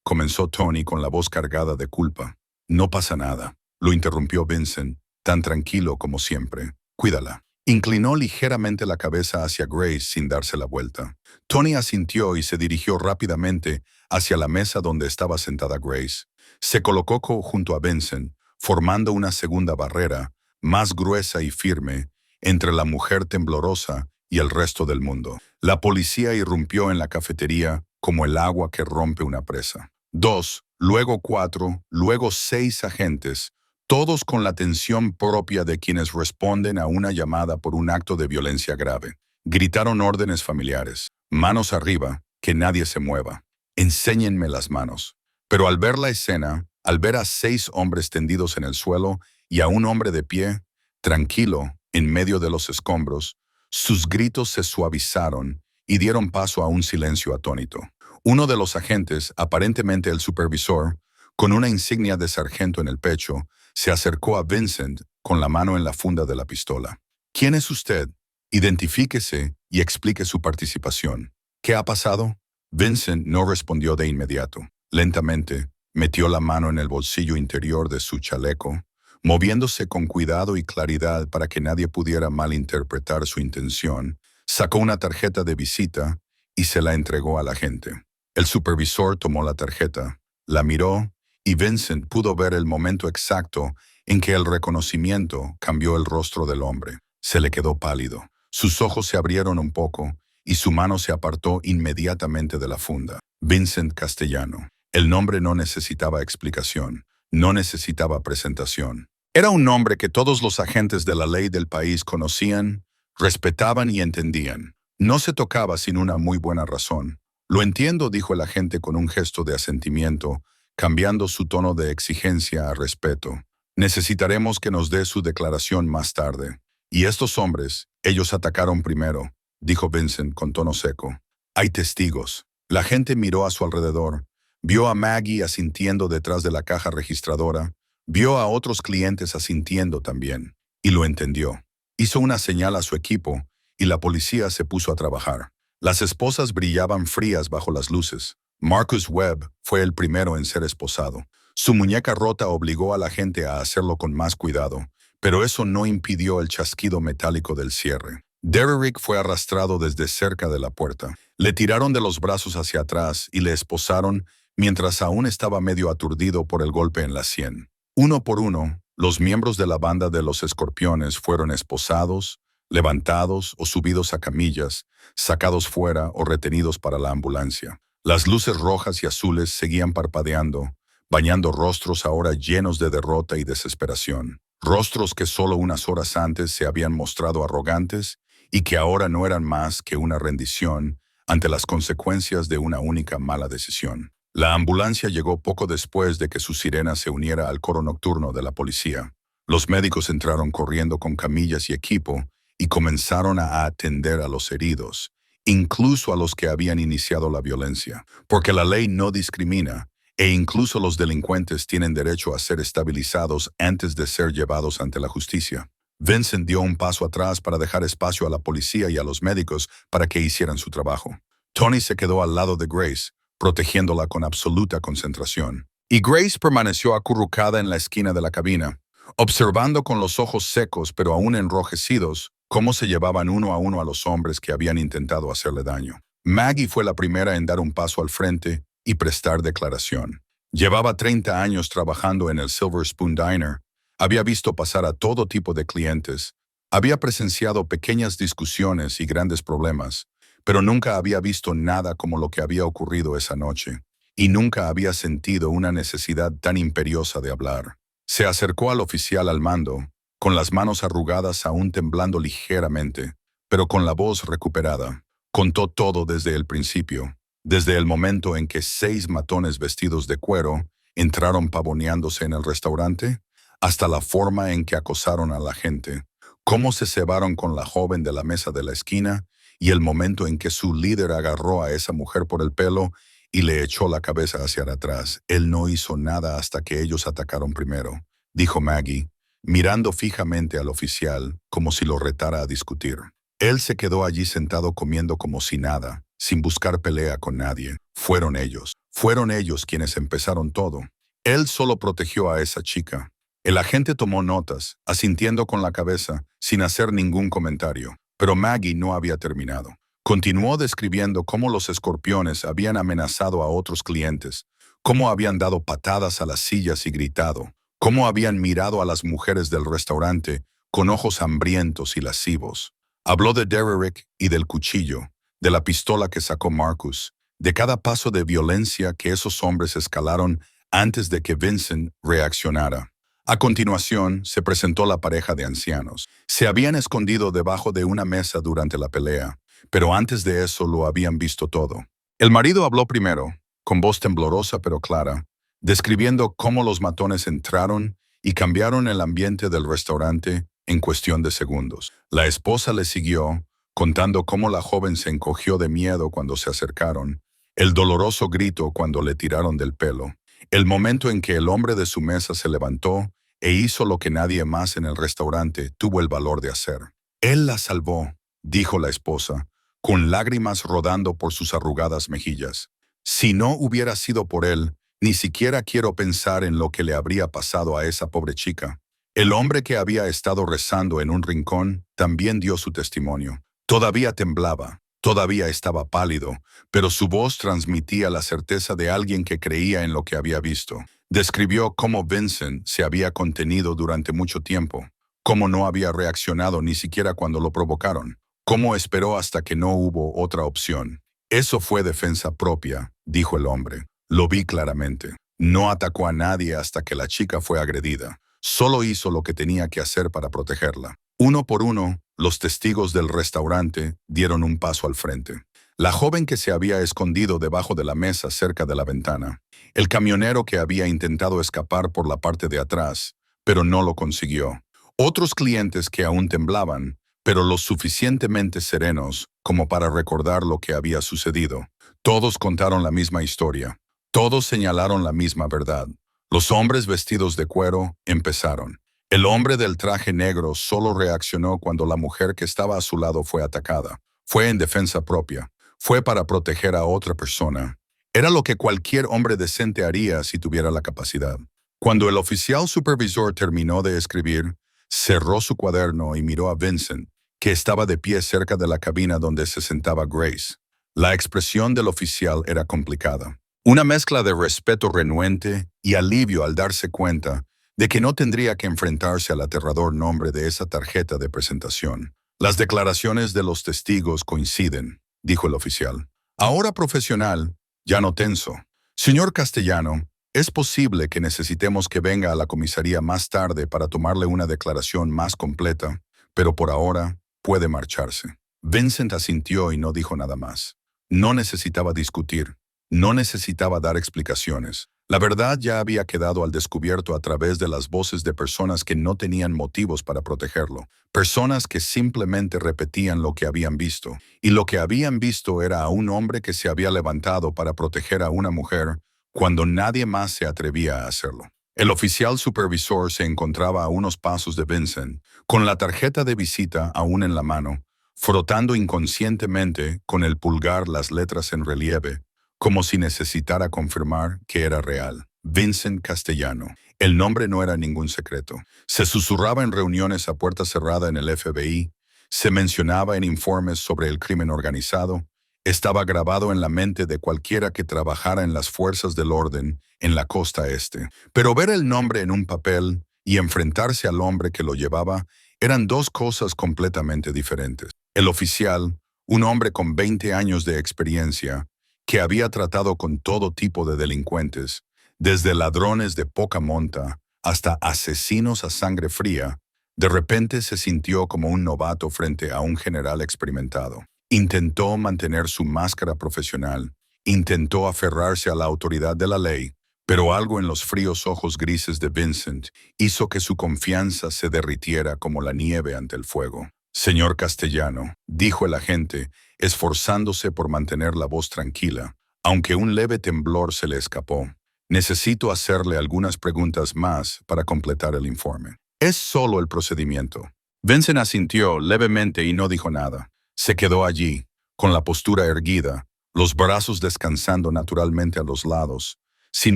comenzó Tony con la voz cargada de culpa. «No pasa nada», lo interrumpió Vincent, tan tranquilo como siempre. «Cuídala». Inclinó ligeramente la cabeza hacia Grace sin darse la vuelta. Tony asintió y se dirigió rápidamente hacia la mesa donde estaba sentada Grace. Se colocó junto a Vincent, formando una segunda barrera, más gruesa y firme, entre la mujer temblorosa y el resto del mundo. La policía irrumpió en la cafetería como el agua que rompe una presa. 2, luego 4, luego 6 agentes, todos con la tensión propia de quienes responden a una llamada por un acto de violencia grave. Gritaron órdenes familiares. Manos arriba, que nadie se mueva. Enséñenme las manos. Pero al ver la escena, al ver a 6 hombres tendidos en el suelo y a un hombre de pie, tranquilo, en medio de los escombros, sus gritos se suavizaron y dieron paso a un silencio atónito. Uno de los agentes, aparentemente el supervisor, con una insignia de sargento en el pecho, se acercó a Vincent con la mano en la funda de la pistola. ¿Quién es usted? Identifíquese y explique su participación. ¿Qué ha pasado? Vincent no respondió de inmediato. Lentamente, metió la mano en el bolsillo interior de su chaleco, moviéndose con cuidado y claridad para que nadie pudiera malinterpretar su intención, sacó una tarjeta de visita y se la entregó al agente. El supervisor tomó la tarjeta, la miró y Vincent pudo ver el momento exacto en que el reconocimiento cambió el rostro del hombre. Se le quedó pálido. Sus ojos se abrieron un poco y su mano se apartó inmediatamente de la funda. Vincent Castellano. El nombre no necesitaba explicación, no necesitaba presentación. Era un nombre que todos los agentes de la ley del país conocían, respetaban y entendían. No se tocaba sin una muy buena razón. Lo entiendo, dijo el agente con un gesto de asentimiento, cambiando su tono de exigencia a respeto. Necesitaremos que nos dé su declaración más tarde. Y estos hombres, ellos atacaron primero, dijo Vincent con tono seco. Hay testigos. La gente miró a su alrededor. Vio a Maggie asintiendo detrás de la caja registradora. Vio a otros clientes asintiendo también. Y lo entendió. Hizo una señal a su equipo y la policía se puso a trabajar. Las esposas brillaban frías bajo las luces. Marcus Webb fue el primero en ser esposado. Su muñeca rota obligó a la gente a hacerlo con más cuidado, pero eso no impidió el chasquido metálico del cierre. Derrick fue arrastrado desde cerca de la puerta. Le tiraron de los brazos hacia atrás y le esposaron mientras aún estaba medio aturdido por el golpe en la sien. Uno por uno, los miembros de la banda de los Escorpiones fueron esposados, levantados o subidos a camillas, sacados fuera o retenidos para la ambulancia. Las luces rojas y azules seguían parpadeando, bañando rostros ahora llenos de derrota y desesperación. Rostros que solo unas horas antes se habían mostrado arrogantes y que ahora no eran más que una rendición ante las consecuencias de una única mala decisión. La ambulancia llegó poco después de que su sirena se uniera al coro nocturno de la policía. Los médicos entraron corriendo con camillas y equipo y comenzaron a atender a los heridos, incluso a los que habían iniciado la violencia, porque la ley no discrimina e incluso los delincuentes tienen derecho a ser estabilizados antes de ser llevados ante la justicia. Vincent dio un paso atrás para dejar espacio a la policía y a los médicos para que hicieran su trabajo. Tony se quedó al lado de Grace, protegiéndola con absoluta concentración. Y Grace permaneció acurrucada en la esquina de la cabina, observando con los ojos secos pero aún enrojecidos cómo se llevaban uno a los hombres que habían intentado hacerle daño. Maggie fue la primera en dar un paso al frente y prestar declaración. Llevaba 30 años trabajando en el Silver Spoon Diner, había visto pasar a todo tipo de clientes, había presenciado pequeñas discusiones y grandes problemas, pero nunca había visto nada como lo que había ocurrido esa noche, y nunca había sentido una necesidad tan imperiosa de hablar. Se acercó al oficial al mando, con las manos arrugadas aún temblando ligeramente, pero con la voz recuperada. Contó todo desde el principio, desde el momento en que 6 matones vestidos de cuero entraron pavoneándose en el restaurante, hasta la forma en que acosaron a la gente, cómo se cebaron con la joven de la mesa de la esquina y el momento en que su líder agarró a esa mujer por el pelo y le echó la cabeza hacia atrás. Él no hizo nada hasta que ellos atacaron primero, dijo Maggie, mirando fijamente al oficial como si lo retara a discutir. Él se quedó allí sentado comiendo como si nada, sin buscar pelea con nadie. Fueron ellos quienes empezaron todo. Él solo protegió a esa chica. El agente tomó notas, asintiendo con la cabeza, sin hacer ningún comentario. Pero Maggie no había terminado. Continuó describiendo cómo los escorpiones habían amenazado a otros clientes, cómo habían dado patadas a las sillas y gritado, cómo habían mirado a las mujeres del restaurante con ojos hambrientos y lascivos. Habló de Derrick y del cuchillo, de la pistola que sacó Marcus, de cada paso de violencia que esos hombres escalaron antes de que Vincent reaccionara. A continuación, se presentó la pareja de ancianos. Se habían escondido debajo de una mesa durante la pelea, pero antes de eso lo habían visto todo. El marido habló primero, con voz temblorosa pero clara, describiendo cómo los matones entraron y cambiaron el ambiente del restaurante en cuestión de segundos. La esposa le siguió, contando cómo la joven se encogió de miedo cuando se acercaron, el doloroso grito cuando le tiraron del pelo, el momento en que el hombre de su mesa se levantó e hizo lo que nadie más en el restaurante tuvo el valor de hacer. Él la salvó, dijo la esposa, con lágrimas rodando por sus arrugadas mejillas. Si no hubiera sido por él, ni siquiera quiero pensar en lo que le habría pasado a esa pobre chica. El hombre que había estado rezando en un rincón también dio su testimonio. Todavía temblaba, todavía estaba pálido, pero su voz transmitía la certeza de alguien que creía en lo que había visto. Describió cómo Vincent se había contenido durante mucho tiempo, cómo no había reaccionado ni siquiera cuando lo provocaron, cómo esperó hasta que no hubo otra opción. Eso fue defensa propia, dijo el hombre. Lo vi claramente. No atacó a nadie hasta que la chica fue agredida. Solo hizo lo que tenía que hacer para protegerla. Uno por uno, los testigos del restaurante dieron un paso al frente. La joven que se había escondido debajo de la mesa cerca de la ventana. El camionero que había intentado escapar por la parte de atrás, pero no lo consiguió. Otros clientes que aún temblaban, pero lo suficientemente serenos como para recordar lo que había sucedido. Todos contaron la misma historia. Todos señalaron la misma verdad. Los hombres vestidos de cuero empezaron. El hombre del traje negro solo reaccionó cuando la mujer que estaba a su lado fue atacada. Fue en defensa propia. Fue para proteger a otra persona. Era lo que cualquier hombre decente haría si tuviera la capacidad. Cuando el oficial supervisor terminó de escribir, cerró su cuaderno y miró a Vincent, que estaba de pie cerca de la cabina donde se sentaba Grace. La expresión del oficial era complicada. Una mezcla de respeto renuente y alivio al darse cuenta de que no tendría que enfrentarse al aterrador nombre de esa tarjeta de presentación. Las declaraciones de los testigos coinciden, dijo el oficial. Ahora profesional, ya no tenso. Señor Castellano, es posible que necesitemos que venga a la comisaría más tarde para tomarle una declaración más completa, pero por ahora puede marcharse. Vincent asintió y no dijo nada más. No necesitaba discutir. No necesitaba dar explicaciones. La verdad ya había quedado al descubierto a través de las voces de personas que no tenían motivos para protegerlo. Personas que simplemente repetían lo que habían visto. Y lo que habían visto era a un hombre que se había levantado para proteger a una mujer cuando nadie más se atrevía a hacerlo. El oficial supervisor se encontraba a unos pasos de Vincent, con la tarjeta de visita aún en la mano, frotando inconscientemente con el pulgar las letras en relieve, como si necesitara confirmar que era real. Vincent Castellano. El nombre no era ningún secreto. Se susurraba en reuniones a puerta cerrada en el FBI, se mencionaba en informes sobre el crimen organizado, estaba grabado en la mente de cualquiera que trabajara en las fuerzas del orden en la costa este. Pero ver el nombre en un papel y enfrentarse al hombre que lo llevaba eran dos cosas completamente diferentes. El oficial, un hombre con 20 años de experiencia, que había tratado con todo tipo de delincuentes, desde ladrones de poca monta hasta asesinos a sangre fría, de repente se sintió como un novato frente a un general experimentado. Intentó mantener su máscara profesional, intentó aferrarse a la autoridad de la ley, pero algo en los fríos ojos grises de Vincent hizo que su confianza se derritiera como la nieve ante el fuego. Señor Castellano, dijo el agente, esforzándose por mantener la voz tranquila, aunque un leve temblor se le escapó. Necesito hacerle algunas preguntas más para completar el informe. Es solo el procedimiento. Vincent asintió levemente y no dijo nada. Se quedó allí, con la postura erguida, los brazos descansando naturalmente a los lados, sin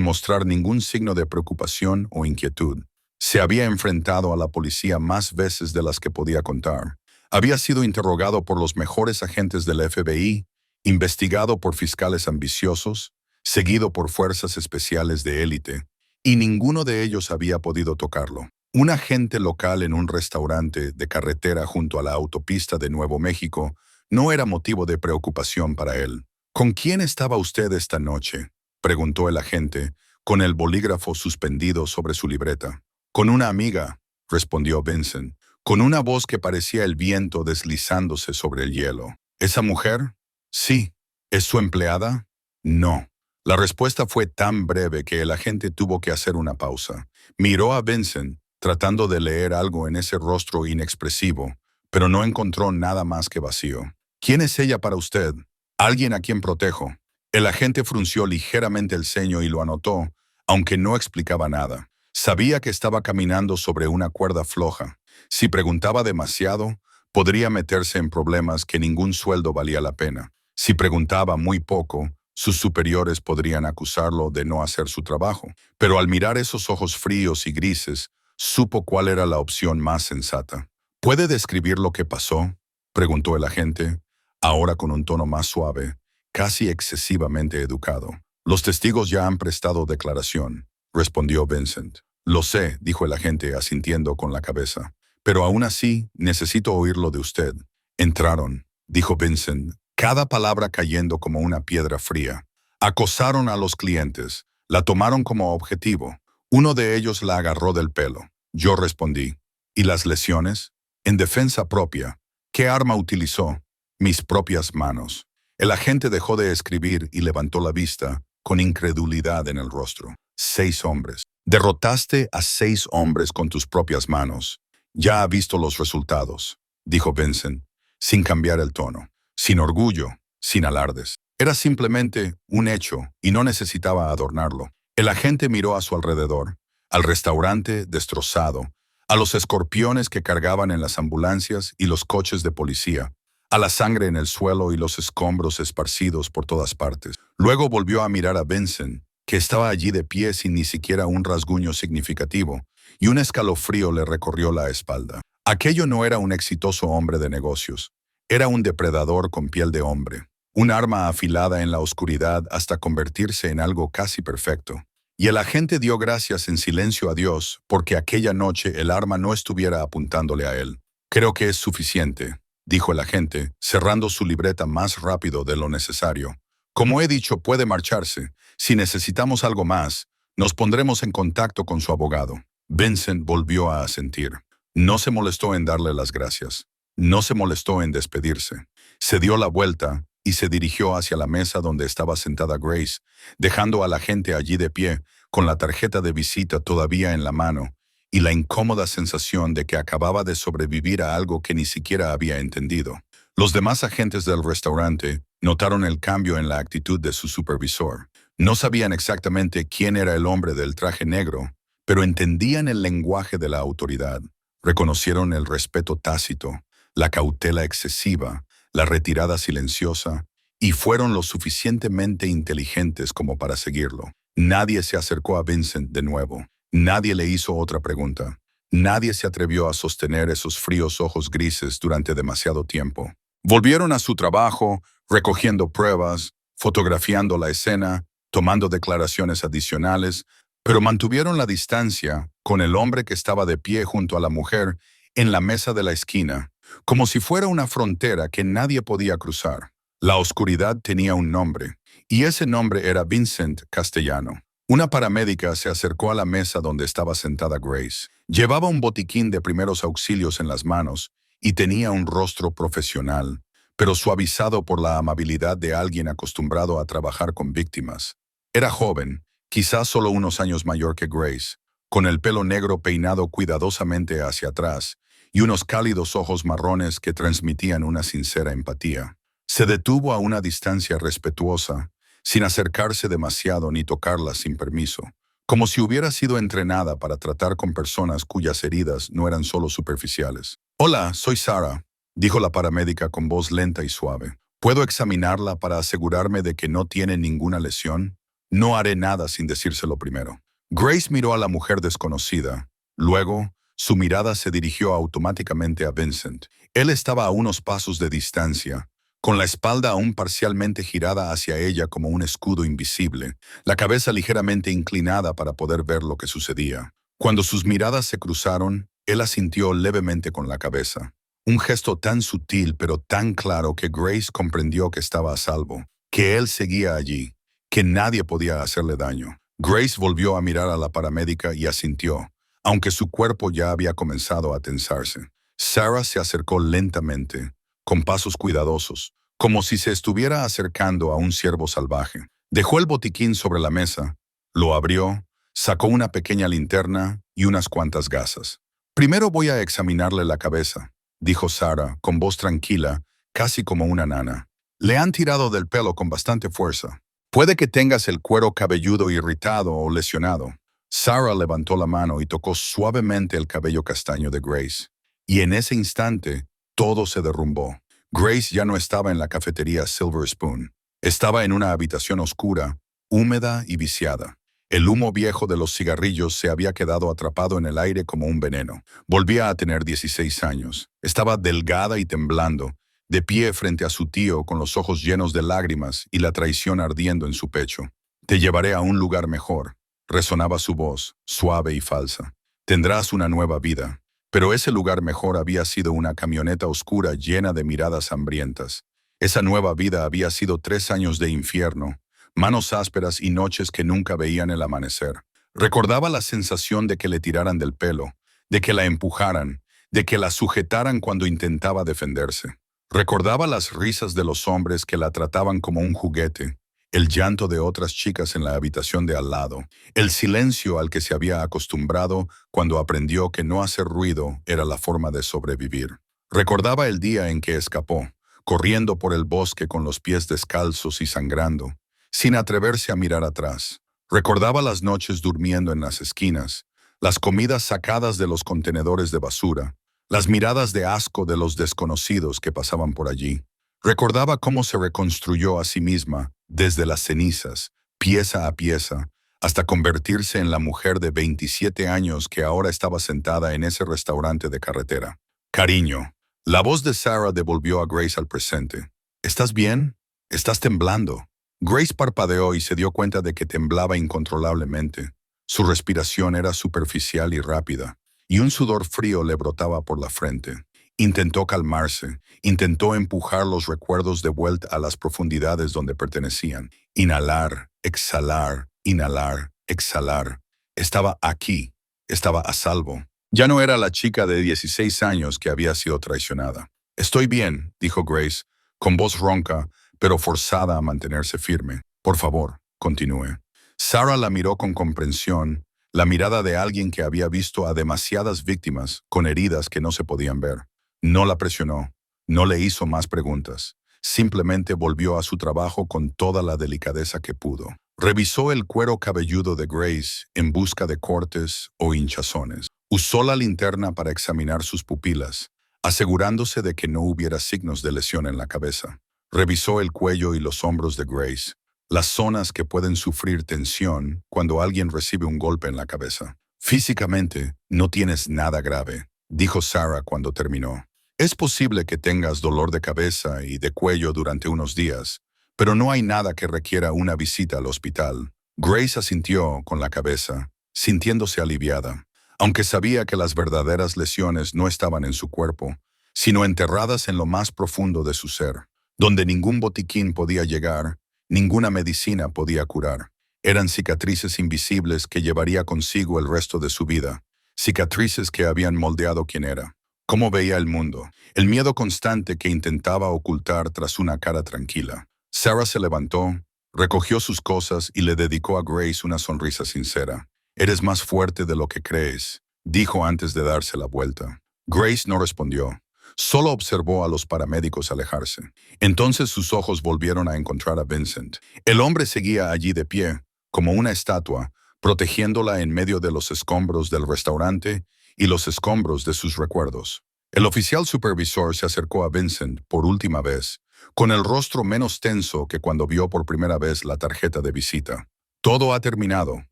mostrar ningún signo de preocupación o inquietud. Se había enfrentado a la policía más veces de las que podía contar. Había sido interrogado por los mejores agentes del FBI, investigado por fiscales ambiciosos, seguido por fuerzas especiales de élite, y ninguno de ellos había podido tocarlo. Un agente local en un restaurante de carretera junto a la autopista de Nuevo México no era motivo de preocupación para él. ¿Con quién estaba usted esta noche?, preguntó el agente, con el bolígrafo suspendido sobre su libreta. Con una amiga, respondió Vincent, con una voz que parecía el viento deslizándose sobre el hielo. ¿Esa mujer? Sí. ¿Es su empleada? No. La respuesta fue tan breve que el agente tuvo que hacer una pausa. Miró a Vincent, tratando de leer algo en ese rostro inexpresivo, pero no encontró nada más que vacío. ¿Quién es ella para usted? Alguien a quien protejo. El agente frunció ligeramente el ceño y lo anotó, aunque no explicaba nada. Sabía que estaba caminando sobre una cuerda floja. Si preguntaba demasiado, podría meterse en problemas que ningún sueldo valía la pena. Si preguntaba muy poco, sus superiores podrían acusarlo de no hacer su trabajo. Pero al mirar esos ojos fríos y grises, supo cuál era la opción más sensata. ¿Puede describir lo que pasó?, preguntó el agente, ahora con un tono más suave, casi excesivamente educado. Los testigos ya han prestado declaración, respondió Vincent. Lo sé, dijo el agente asintiendo con la cabeza. Pero aún así, necesito oírlo de usted. Entraron, dijo Vincent, cada palabra cayendo como una piedra fría. Acosaron a los clientes, la tomaron como objetivo. Uno de ellos la agarró del pelo. Yo respondí. ¿Y las lesiones? En defensa propia. ¿Qué arma utilizó? Mis propias manos. El agente dejó de escribir y levantó la vista, con incredulidad en el rostro. 6 hombres. Derrotaste a 6 hombres con tus propias manos. Ya ha visto los resultados, dijo Vincent, sin cambiar el tono, sin orgullo, sin alardes. Era simplemente un hecho y no necesitaba adornarlo. El agente miró a su alrededor, al restaurante destrozado, a los escorpiones que cargaban en las ambulancias y los coches de policía, a la sangre en el suelo y los escombros esparcidos por todas partes. Luego volvió a mirar a Vincent, que estaba allí de pie sin ni siquiera un rasguño significativo, y un escalofrío le recorrió la espalda. Aquello no era un exitoso hombre de negocios, era un depredador con piel de hombre, un arma afilada en la oscuridad hasta convertirse en algo casi perfecto. Y el agente dio gracias en silencio a Dios porque aquella noche el arma no estuviera apuntándole a él. Creo que es suficiente, dijo el agente, cerrando su libreta más rápido de lo necesario. Como he dicho, puede marcharse. Si necesitamos algo más, nos pondremos en contacto con su abogado. Vincent volvió a asentir. No se molestó en darle las gracias. No se molestó en despedirse. Se dio la vuelta y se dirigió hacia la mesa donde estaba sentada Grace, dejando a la gente allí de pie, con la tarjeta de visita todavía en la mano, y la incómoda sensación de que acababa de sobrevivir a algo que ni siquiera había entendido. Los demás agentes del restaurante notaron el cambio en la actitud de su supervisor. No sabían exactamente quién era el hombre del traje negro, pero entendían el lenguaje de la autoridad. Reconocieron el respeto tácito, la cautela excesiva, la retirada silenciosa, y fueron lo suficientemente inteligentes como para seguirlo. Nadie se acercó a Vincent de nuevo. Nadie le hizo otra pregunta. Nadie se atrevió a sostener esos fríos ojos grises durante demasiado tiempo. Volvieron a su trabajo, recogiendo pruebas, fotografiando la escena, tomando declaraciones adicionales, pero mantuvieron la distancia con el hombre que estaba de pie junto a la mujer en la mesa de la esquina, como si fuera una frontera que nadie podía cruzar. La oscuridad tenía un nombre, y ese nombre era Vincent Castellano. Una paramédica se acercó a la mesa donde estaba sentada Grace. Llevaba un botiquín de primeros auxilios en las manos y tenía un rostro profesional, pero suavizado por la amabilidad de alguien acostumbrado a trabajar con víctimas. Era joven, quizás solo unos años mayor que Grace, con el pelo negro peinado cuidadosamente hacia atrás y unos cálidos ojos marrones que transmitían una sincera empatía. Se detuvo a una distancia respetuosa, sin acercarse demasiado ni tocarlas sin permiso, como si hubiera sido entrenada para tratar con personas cuyas heridas no eran solo superficiales. «Hola, soy Sarah», dijo la paramédica con voz lenta y suave. «¿Puedo examinarla para asegurarme de que no tiene ninguna lesión? No haré nada sin decírselo primero». Grace miró a la mujer desconocida. Luego, su mirada se dirigió automáticamente a Vincent. Él estaba a unos pasos de distancia, con la espalda aún parcialmente girada hacia ella como un escudo invisible, la cabeza ligeramente inclinada para poder ver lo que sucedía. Cuando sus miradas se cruzaron, él asintió levemente con la cabeza. Un gesto tan sutil pero tan claro que Grace comprendió que estaba a salvo, que él seguía allí, que nadie podía hacerle daño. Grace volvió a mirar a la paramédica y asintió, aunque su cuerpo ya había comenzado a tensarse. Sarah se acercó lentamente, con pasos cuidadosos, como si se estuviera acercando a un ciervo salvaje. Dejó el botiquín sobre la mesa, lo abrió, sacó una pequeña linterna y unas cuantas gasas. Primero voy a examinarle la cabeza, dijo Sarah, con voz tranquila, casi como una nana. Le han tirado del pelo con bastante fuerza. Puede que tengas el cuero cabelludo irritado o lesionado. Sarah levantó la mano y tocó suavemente el cabello castaño de Grace. Y en ese instante, todo se derrumbó. Grace ya no estaba en la cafetería Silver Spoon. Estaba en una habitación oscura, húmeda y viciada. El humo viejo de los cigarrillos se había quedado atrapado en el aire como un veneno. Volvía a tener 16 años. Estaba delgada y temblando, de pie frente a su tío con los ojos llenos de lágrimas y la traición ardiendo en su pecho. Te llevaré a un lugar mejor, resonaba su voz, suave y falsa. Tendrás una nueva vida. Pero ese lugar mejor había sido una camioneta oscura llena de miradas hambrientas. Esa nueva vida había sido 3 años de infierno, manos ásperas y noches que nunca veían el amanecer. Recordaba la sensación de que le tiraran del pelo, de que la empujaran, de que la sujetaran cuando intentaba defenderse. Recordaba las risas de los hombres que la trataban como un juguete, el llanto de otras chicas en la habitación de al lado, el silencio al que se había acostumbrado cuando aprendió que no hacer ruido era la forma de sobrevivir. Recordaba el día en que escapó, corriendo por el bosque con los pies descalzos y sangrando, sin atreverse a mirar atrás. Recordaba las noches durmiendo en las esquinas, las comidas sacadas de los contenedores de basura, las miradas de asco de los desconocidos que pasaban por allí. Recordaba cómo se reconstruyó a sí misma, desde las cenizas, pieza a pieza, hasta convertirse en la mujer de 27 años que ahora estaba sentada en ese restaurante de carretera. Cariño. La voz de Sarah devolvió a Grace al presente. ¿Estás bien? Estás temblando. Grace parpadeó y se dio cuenta de que temblaba incontrolablemente. Su respiración era superficial y rápida, y un sudor frío le brotaba por la frente. Intentó calmarse, intentó empujar los recuerdos de vuelta a las profundidades donde pertenecían. Inhalar, exhalar, inhalar, exhalar. Estaba aquí, estaba a salvo. Ya no era la chica de 16 años que había sido traicionada. Estoy bien, dijo Grace, con voz ronca, pero forzada a mantenerse firme. Por favor, continúe. Sarah la miró con comprensión, la mirada de alguien que había visto a demasiadas víctimas con heridas que no se podían ver. No la presionó, no le hizo más preguntas. Simplemente volvió a su trabajo con toda la delicadeza que pudo. Revisó el cuero cabelludo de Grace en busca de cortes o hinchazones. Usó la linterna para examinar sus pupilas, asegurándose de que no hubiera signos de lesión en la cabeza. Revisó el cuello y los hombros de Grace, las zonas que pueden sufrir tensión cuando alguien recibe un golpe en la cabeza. Físicamente, no tienes nada grave, dijo Sarah cuando terminó. Es posible que tengas dolor de cabeza y de cuello durante unos días, pero no hay nada que requiera una visita al hospital. Grace asintió con la cabeza, sintiéndose aliviada, aunque sabía que las verdaderas lesiones no estaban en su cuerpo, sino enterradas en lo más profundo de su ser, donde ningún botiquín podía llegar, ninguna medicina podía curar. Eran cicatrices invisibles que llevaría consigo el resto de su vida, cicatrices que habían moldeado quién era, cómo veía el mundo, el miedo constante que intentaba ocultar tras una cara tranquila. Sarah se levantó, recogió sus cosas y le dedicó a Grace una sonrisa sincera. Eres más fuerte de lo que crees, dijo antes de darse la vuelta. Grace no respondió. Solo observó a los paramédicos alejarse. Entonces sus ojos volvieron a encontrar a Vincent. El hombre seguía allí de pie, como una estatua, protegiéndola en medio de los escombros del restaurante y los escombros de sus recuerdos. El oficial supervisor se acercó a Vincent por última vez, con el rostro menos tenso que cuando vio por primera vez la tarjeta de visita. Todo ha terminado,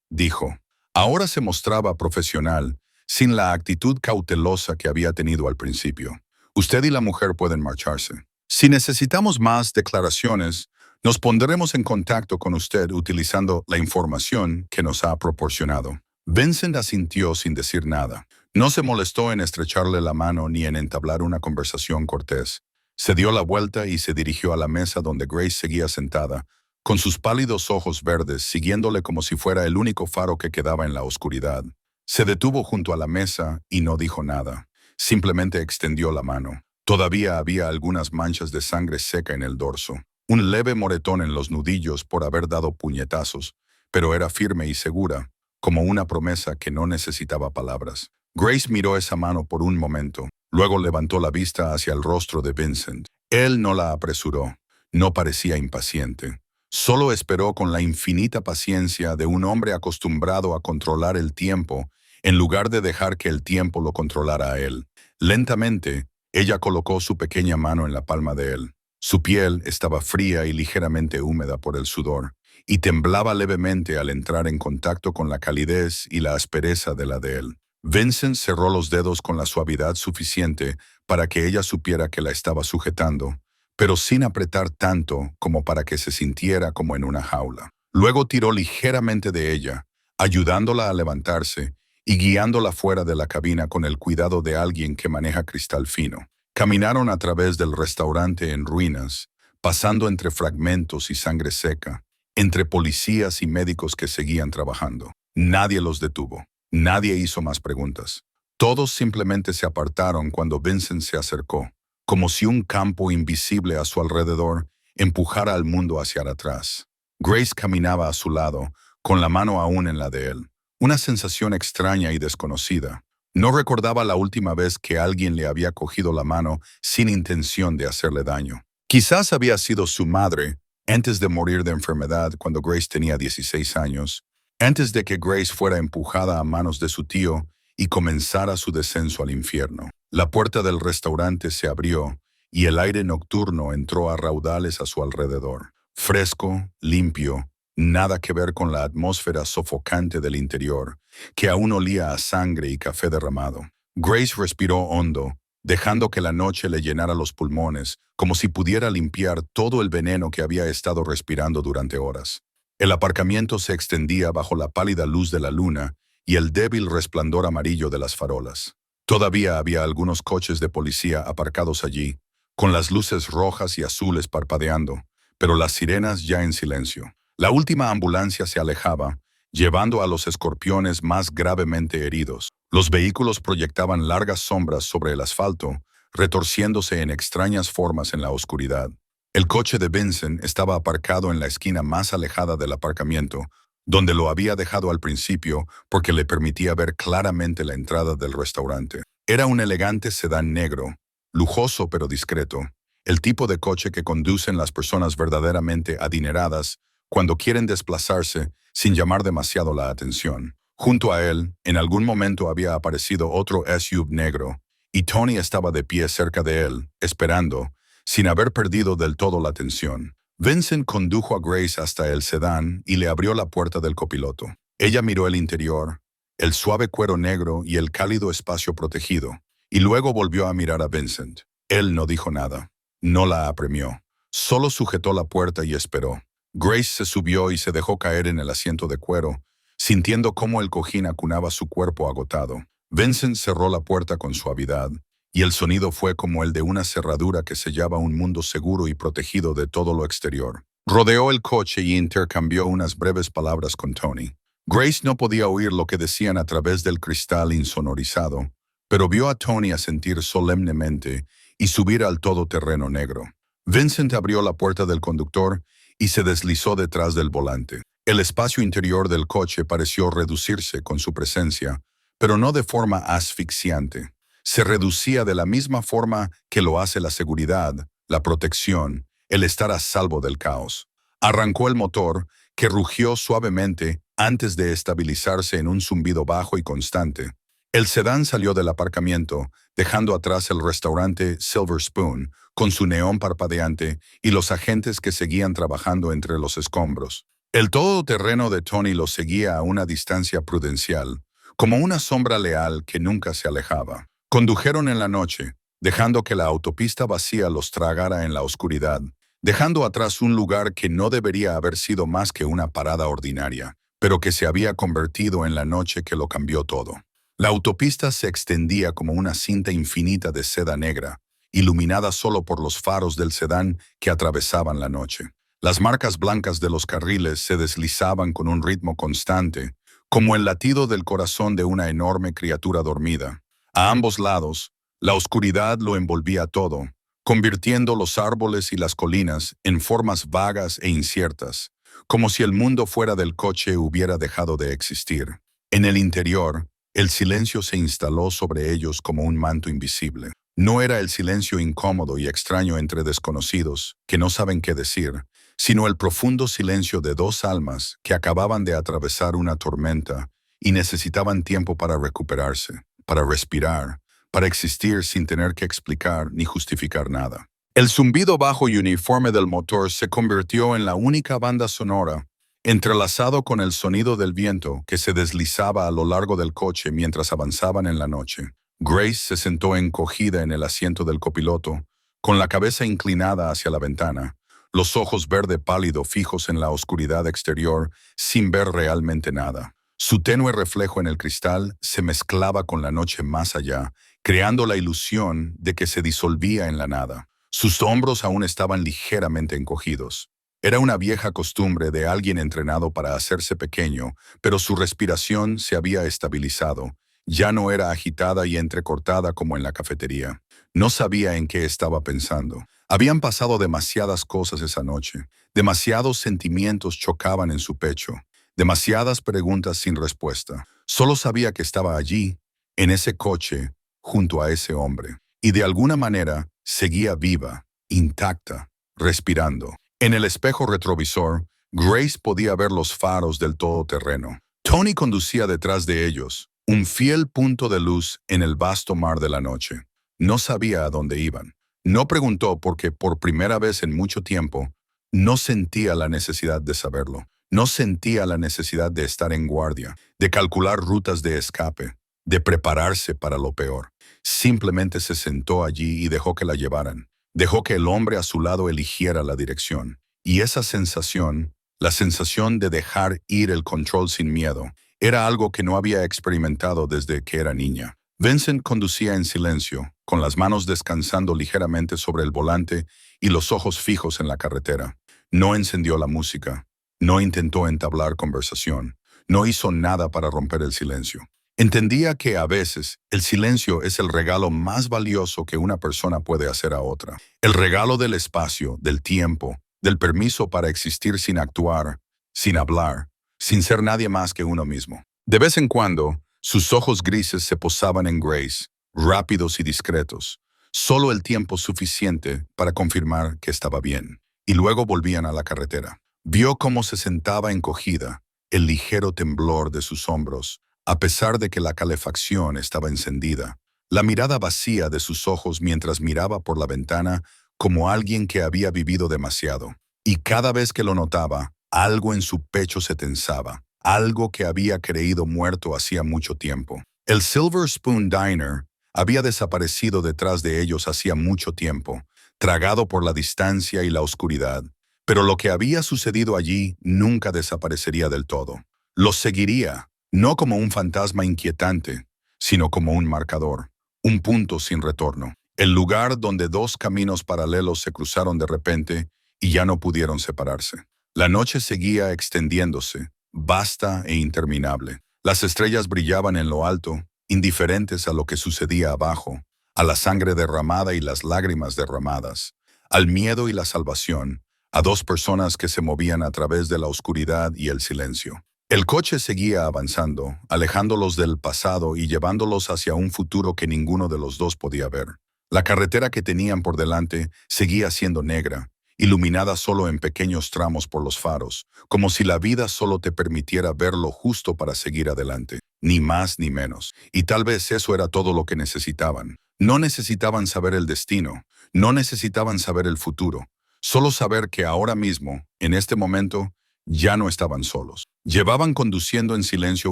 dijo. Ahora se mostraba profesional, sin la actitud cautelosa que había tenido al principio. Usted y la mujer pueden marcharse. Si necesitamos más declaraciones, nos pondremos en contacto con usted utilizando la información que nos ha proporcionado. Vincent asintió sin decir nada. No se molestó en estrecharle la mano ni en entablar una conversación cortés. Se dio la vuelta y se dirigió a la mesa donde Grace seguía sentada, con sus pálidos ojos verdes siguiéndole como si fuera el único faro que quedaba en la oscuridad. Se detuvo junto a la mesa y no dijo nada. Simplemente extendió la mano. Todavía había algunas manchas de sangre seca en el dorso, un leve moretón en los nudillos por haber dado puñetazos, pero era firme y segura, como una promesa que no necesitaba palabras. Grace miró esa mano por un momento, luego levantó la vista hacia el rostro de Vincent. Él no la apresuró, no parecía impaciente. Solo esperó con la infinita paciencia de un hombre acostumbrado a controlar el tiempo, en lugar de dejar que el tiempo lo controlara a él. Lentamente, ella colocó su pequeña mano en la palma de él. Su piel estaba fría y ligeramente húmeda por el sudor, y temblaba levemente al entrar en contacto con la calidez y la aspereza de la de él. Vincent cerró los dedos con la suavidad suficiente para que ella supiera que la estaba sujetando, pero sin apretar tanto como para que se sintiera como en una jaula. Luego tiró ligeramente de ella, ayudándola a levantarse y guiándola fuera de la cabina con el cuidado de alguien que maneja cristal fino. Caminaron a través del restaurante en ruinas, pasando entre fragmentos y sangre seca, entre policías y médicos que seguían trabajando. Nadie los detuvo. Nadie hizo más preguntas. Todos simplemente se apartaron cuando Vincent se acercó, como si un campo invisible a su alrededor empujara al mundo hacia atrás. Grace caminaba a su lado, con la mano aún en la de él. Una sensación extraña y desconocida. No recordaba la última vez que alguien le había cogido la mano sin intención de hacerle daño. Quizás había sido su madre, antes de morir de enfermedad cuando Grace tenía 16 años, antes de que Grace fuera empujada a manos de su tío y comenzara su descenso al infierno. La puerta del restaurante se abrió y el aire nocturno entró a raudales a su alrededor. Fresco, limpio, nada que ver con la atmósfera sofocante del interior, que aún olía a sangre y café derramado. Grace respiró hondo, dejando que la noche le llenara los pulmones, como si pudiera limpiar todo el veneno que había estado respirando durante horas. El aparcamiento se extendía bajo la pálida luz de la luna y el débil resplandor amarillo de las farolas. Todavía había algunos coches de policía aparcados allí, con las luces rojas y azules parpadeando, pero las sirenas ya en silencio. La última ambulancia se alejaba, llevando a los escorpiones más gravemente heridos. Los vehículos proyectaban largas sombras sobre el asfalto, retorciéndose en extrañas formas en la oscuridad. El coche de Vincent estaba aparcado en la esquina más alejada del aparcamiento, donde lo había dejado al principio porque le permitía ver claramente la entrada del restaurante. Era un elegante sedán negro, lujoso pero discreto, el tipo de coche que conducen las personas verdaderamente adineradas cuando quieren desplazarse sin llamar demasiado la atención. Junto a él, en algún momento había aparecido otro SUV negro, y Tony estaba de pie cerca de él, esperando, sin haber perdido del todo la atención. Vincent condujo a Grace hasta el sedán y le abrió la puerta del copiloto. Ella miró el interior, el suave cuero negro y el cálido espacio protegido, y luego volvió a mirar a Vincent. Él no dijo nada. No la apremió. Solo sujetó la puerta y esperó. Grace se subió y se dejó caer en el asiento de cuero, sintiendo cómo el cojín acunaba su cuerpo agotado. Vincent cerró la puerta con suavidad, y el sonido fue como el de una cerradura que sellaba un mundo seguro y protegido de todo lo exterior. Rodeó el coche y intercambió unas breves palabras con Tony. Grace no podía oír lo que decían a través del cristal insonorizado, pero vio a Tony asentir solemnemente y subir al todoterreno negro. Vincent abrió la puerta del conductor y se deslizó detrás del volante. El espacio interior del coche pareció reducirse con su presencia, pero no de forma asfixiante. Se reducía de la misma forma que lo hace la seguridad, la protección, el estar a salvo del caos. Arrancó el motor, que rugió suavemente antes de estabilizarse en un zumbido bajo y constante. El sedán salió del aparcamiento, dejando atrás el restaurante Silver Spoon, con su neón parpadeante y los agentes que seguían trabajando entre los escombros. El todoterreno de Tony lo seguía a una distancia prudencial, como una sombra leal que nunca se alejaba. Condujeron en la noche, dejando que la autopista vacía los tragara en la oscuridad, dejando atrás un lugar que no debería haber sido más que una parada ordinaria, pero que se había convertido en la noche que lo cambió todo. La autopista se extendía como una cinta infinita de seda negra, iluminada solo por los faros del sedán que atravesaban la noche. Las marcas blancas de los carriles se deslizaban con un ritmo constante, como el latido del corazón de una enorme criatura dormida. A ambos lados, la oscuridad lo envolvía todo, convirtiendo los árboles y las colinas en formas vagas e inciertas, como si el mundo fuera del coche hubiera dejado de existir. En el interior, el silencio se instaló sobre ellos como un manto invisible. No era el silencio incómodo y extraño entre desconocidos, que no saben qué decir, sino el profundo silencio de dos almas que acababan de atravesar una tormenta y necesitaban tiempo para recuperarse, para respirar, para existir sin tener que explicar ni justificar nada. El zumbido bajo y uniforme del motor se convirtió en la única banda sonora, entrelazado con el sonido del viento que se deslizaba a lo largo del coche mientras avanzaban en la noche. Grace se sentó encogida en el asiento del copiloto, con la cabeza inclinada hacia la ventana, los ojos verde pálido fijos en la oscuridad exterior, sin ver realmente nada. Su tenue reflejo en el cristal se mezclaba con la noche más allá, creando la ilusión de que se disolvía en la nada. Sus hombros aún estaban ligeramente encogidos. Era una vieja costumbre de alguien entrenado para hacerse pequeño, pero su respiración se había estabilizado. Ya no era agitada y entrecortada como en la cafetería. No sabía en qué estaba pensando. Habían pasado demasiadas cosas esa noche. Demasiados sentimientos chocaban en su pecho. Demasiadas preguntas sin respuesta. Solo sabía que estaba allí, en ese coche, junto a ese hombre. Y de alguna manera seguía viva, intacta, respirando. En el espejo retrovisor, Grace podía ver los faros del todoterreno. Tony conducía detrás de ellos, un fiel punto de luz en el vasto mar de la noche. No sabía a dónde iban. No preguntó porque por primera vez en mucho tiempo no sentía la necesidad de saberlo. No sentía la necesidad de estar en guardia, de calcular rutas de escape, de prepararse para lo peor. Simplemente se sentó allí y dejó que la llevaran. Dejó que el hombre a su lado eligiera la dirección. Y esa sensación, la sensación de dejar ir el control sin miedo, era algo que no había experimentado desde que era niña. Vincent conducía en silencio, con las manos descansando ligeramente sobre el volante y los ojos fijos en la carretera. No encendió la música. No intentó entablar conversación. No hizo nada para romper el silencio. Entendía que a veces el silencio es el regalo más valioso que una persona puede hacer a otra. El regalo del espacio, del tiempo, del permiso para existir sin actuar, sin hablar, sin ser nadie más que uno mismo. De vez en cuando, sus ojos grises se posaban en Grace, rápidos y discretos, solo el tiempo suficiente para confirmar que estaba bien. Y luego volvían a la carretera. Vio cómo se sentaba encogida, el ligero temblor de sus hombros, a pesar de que la calefacción estaba encendida, la mirada vacía de sus ojos mientras miraba por la ventana como alguien que había vivido demasiado. Y cada vez que lo notaba, algo en su pecho se tensaba, algo que había creído muerto hacía mucho tiempo. El Silver Spoon Diner había desaparecido detrás de ellos hacía mucho tiempo, tragado por la distancia y la oscuridad. Pero lo que había sucedido allí nunca desaparecería del todo. Los seguiría, no como un fantasma inquietante, sino como un marcador, un punto sin retorno. El lugar donde dos caminos paralelos se cruzaron de repente y ya no pudieron separarse. La noche seguía extendiéndose, vasta e interminable. Las estrellas brillaban en lo alto, indiferentes a lo que sucedía abajo, a la sangre derramada y las lágrimas derramadas, al miedo y la salvación, a dos personas que se movían a través de la oscuridad y el silencio. El coche seguía avanzando, alejándolos del pasado y llevándolos hacia un futuro que ninguno de los dos podía ver. La carretera que tenían por delante seguía siendo negra, iluminada solo en pequeños tramos por los faros, como si la vida solo te permitiera ver lo justo para seguir adelante, ni más ni menos. Y tal vez eso era todo lo que necesitaban. No necesitaban saber el destino, no necesitaban saber el futuro, solo saber que ahora mismo, en este momento, ya no estaban solos. Llevaban conduciendo en silencio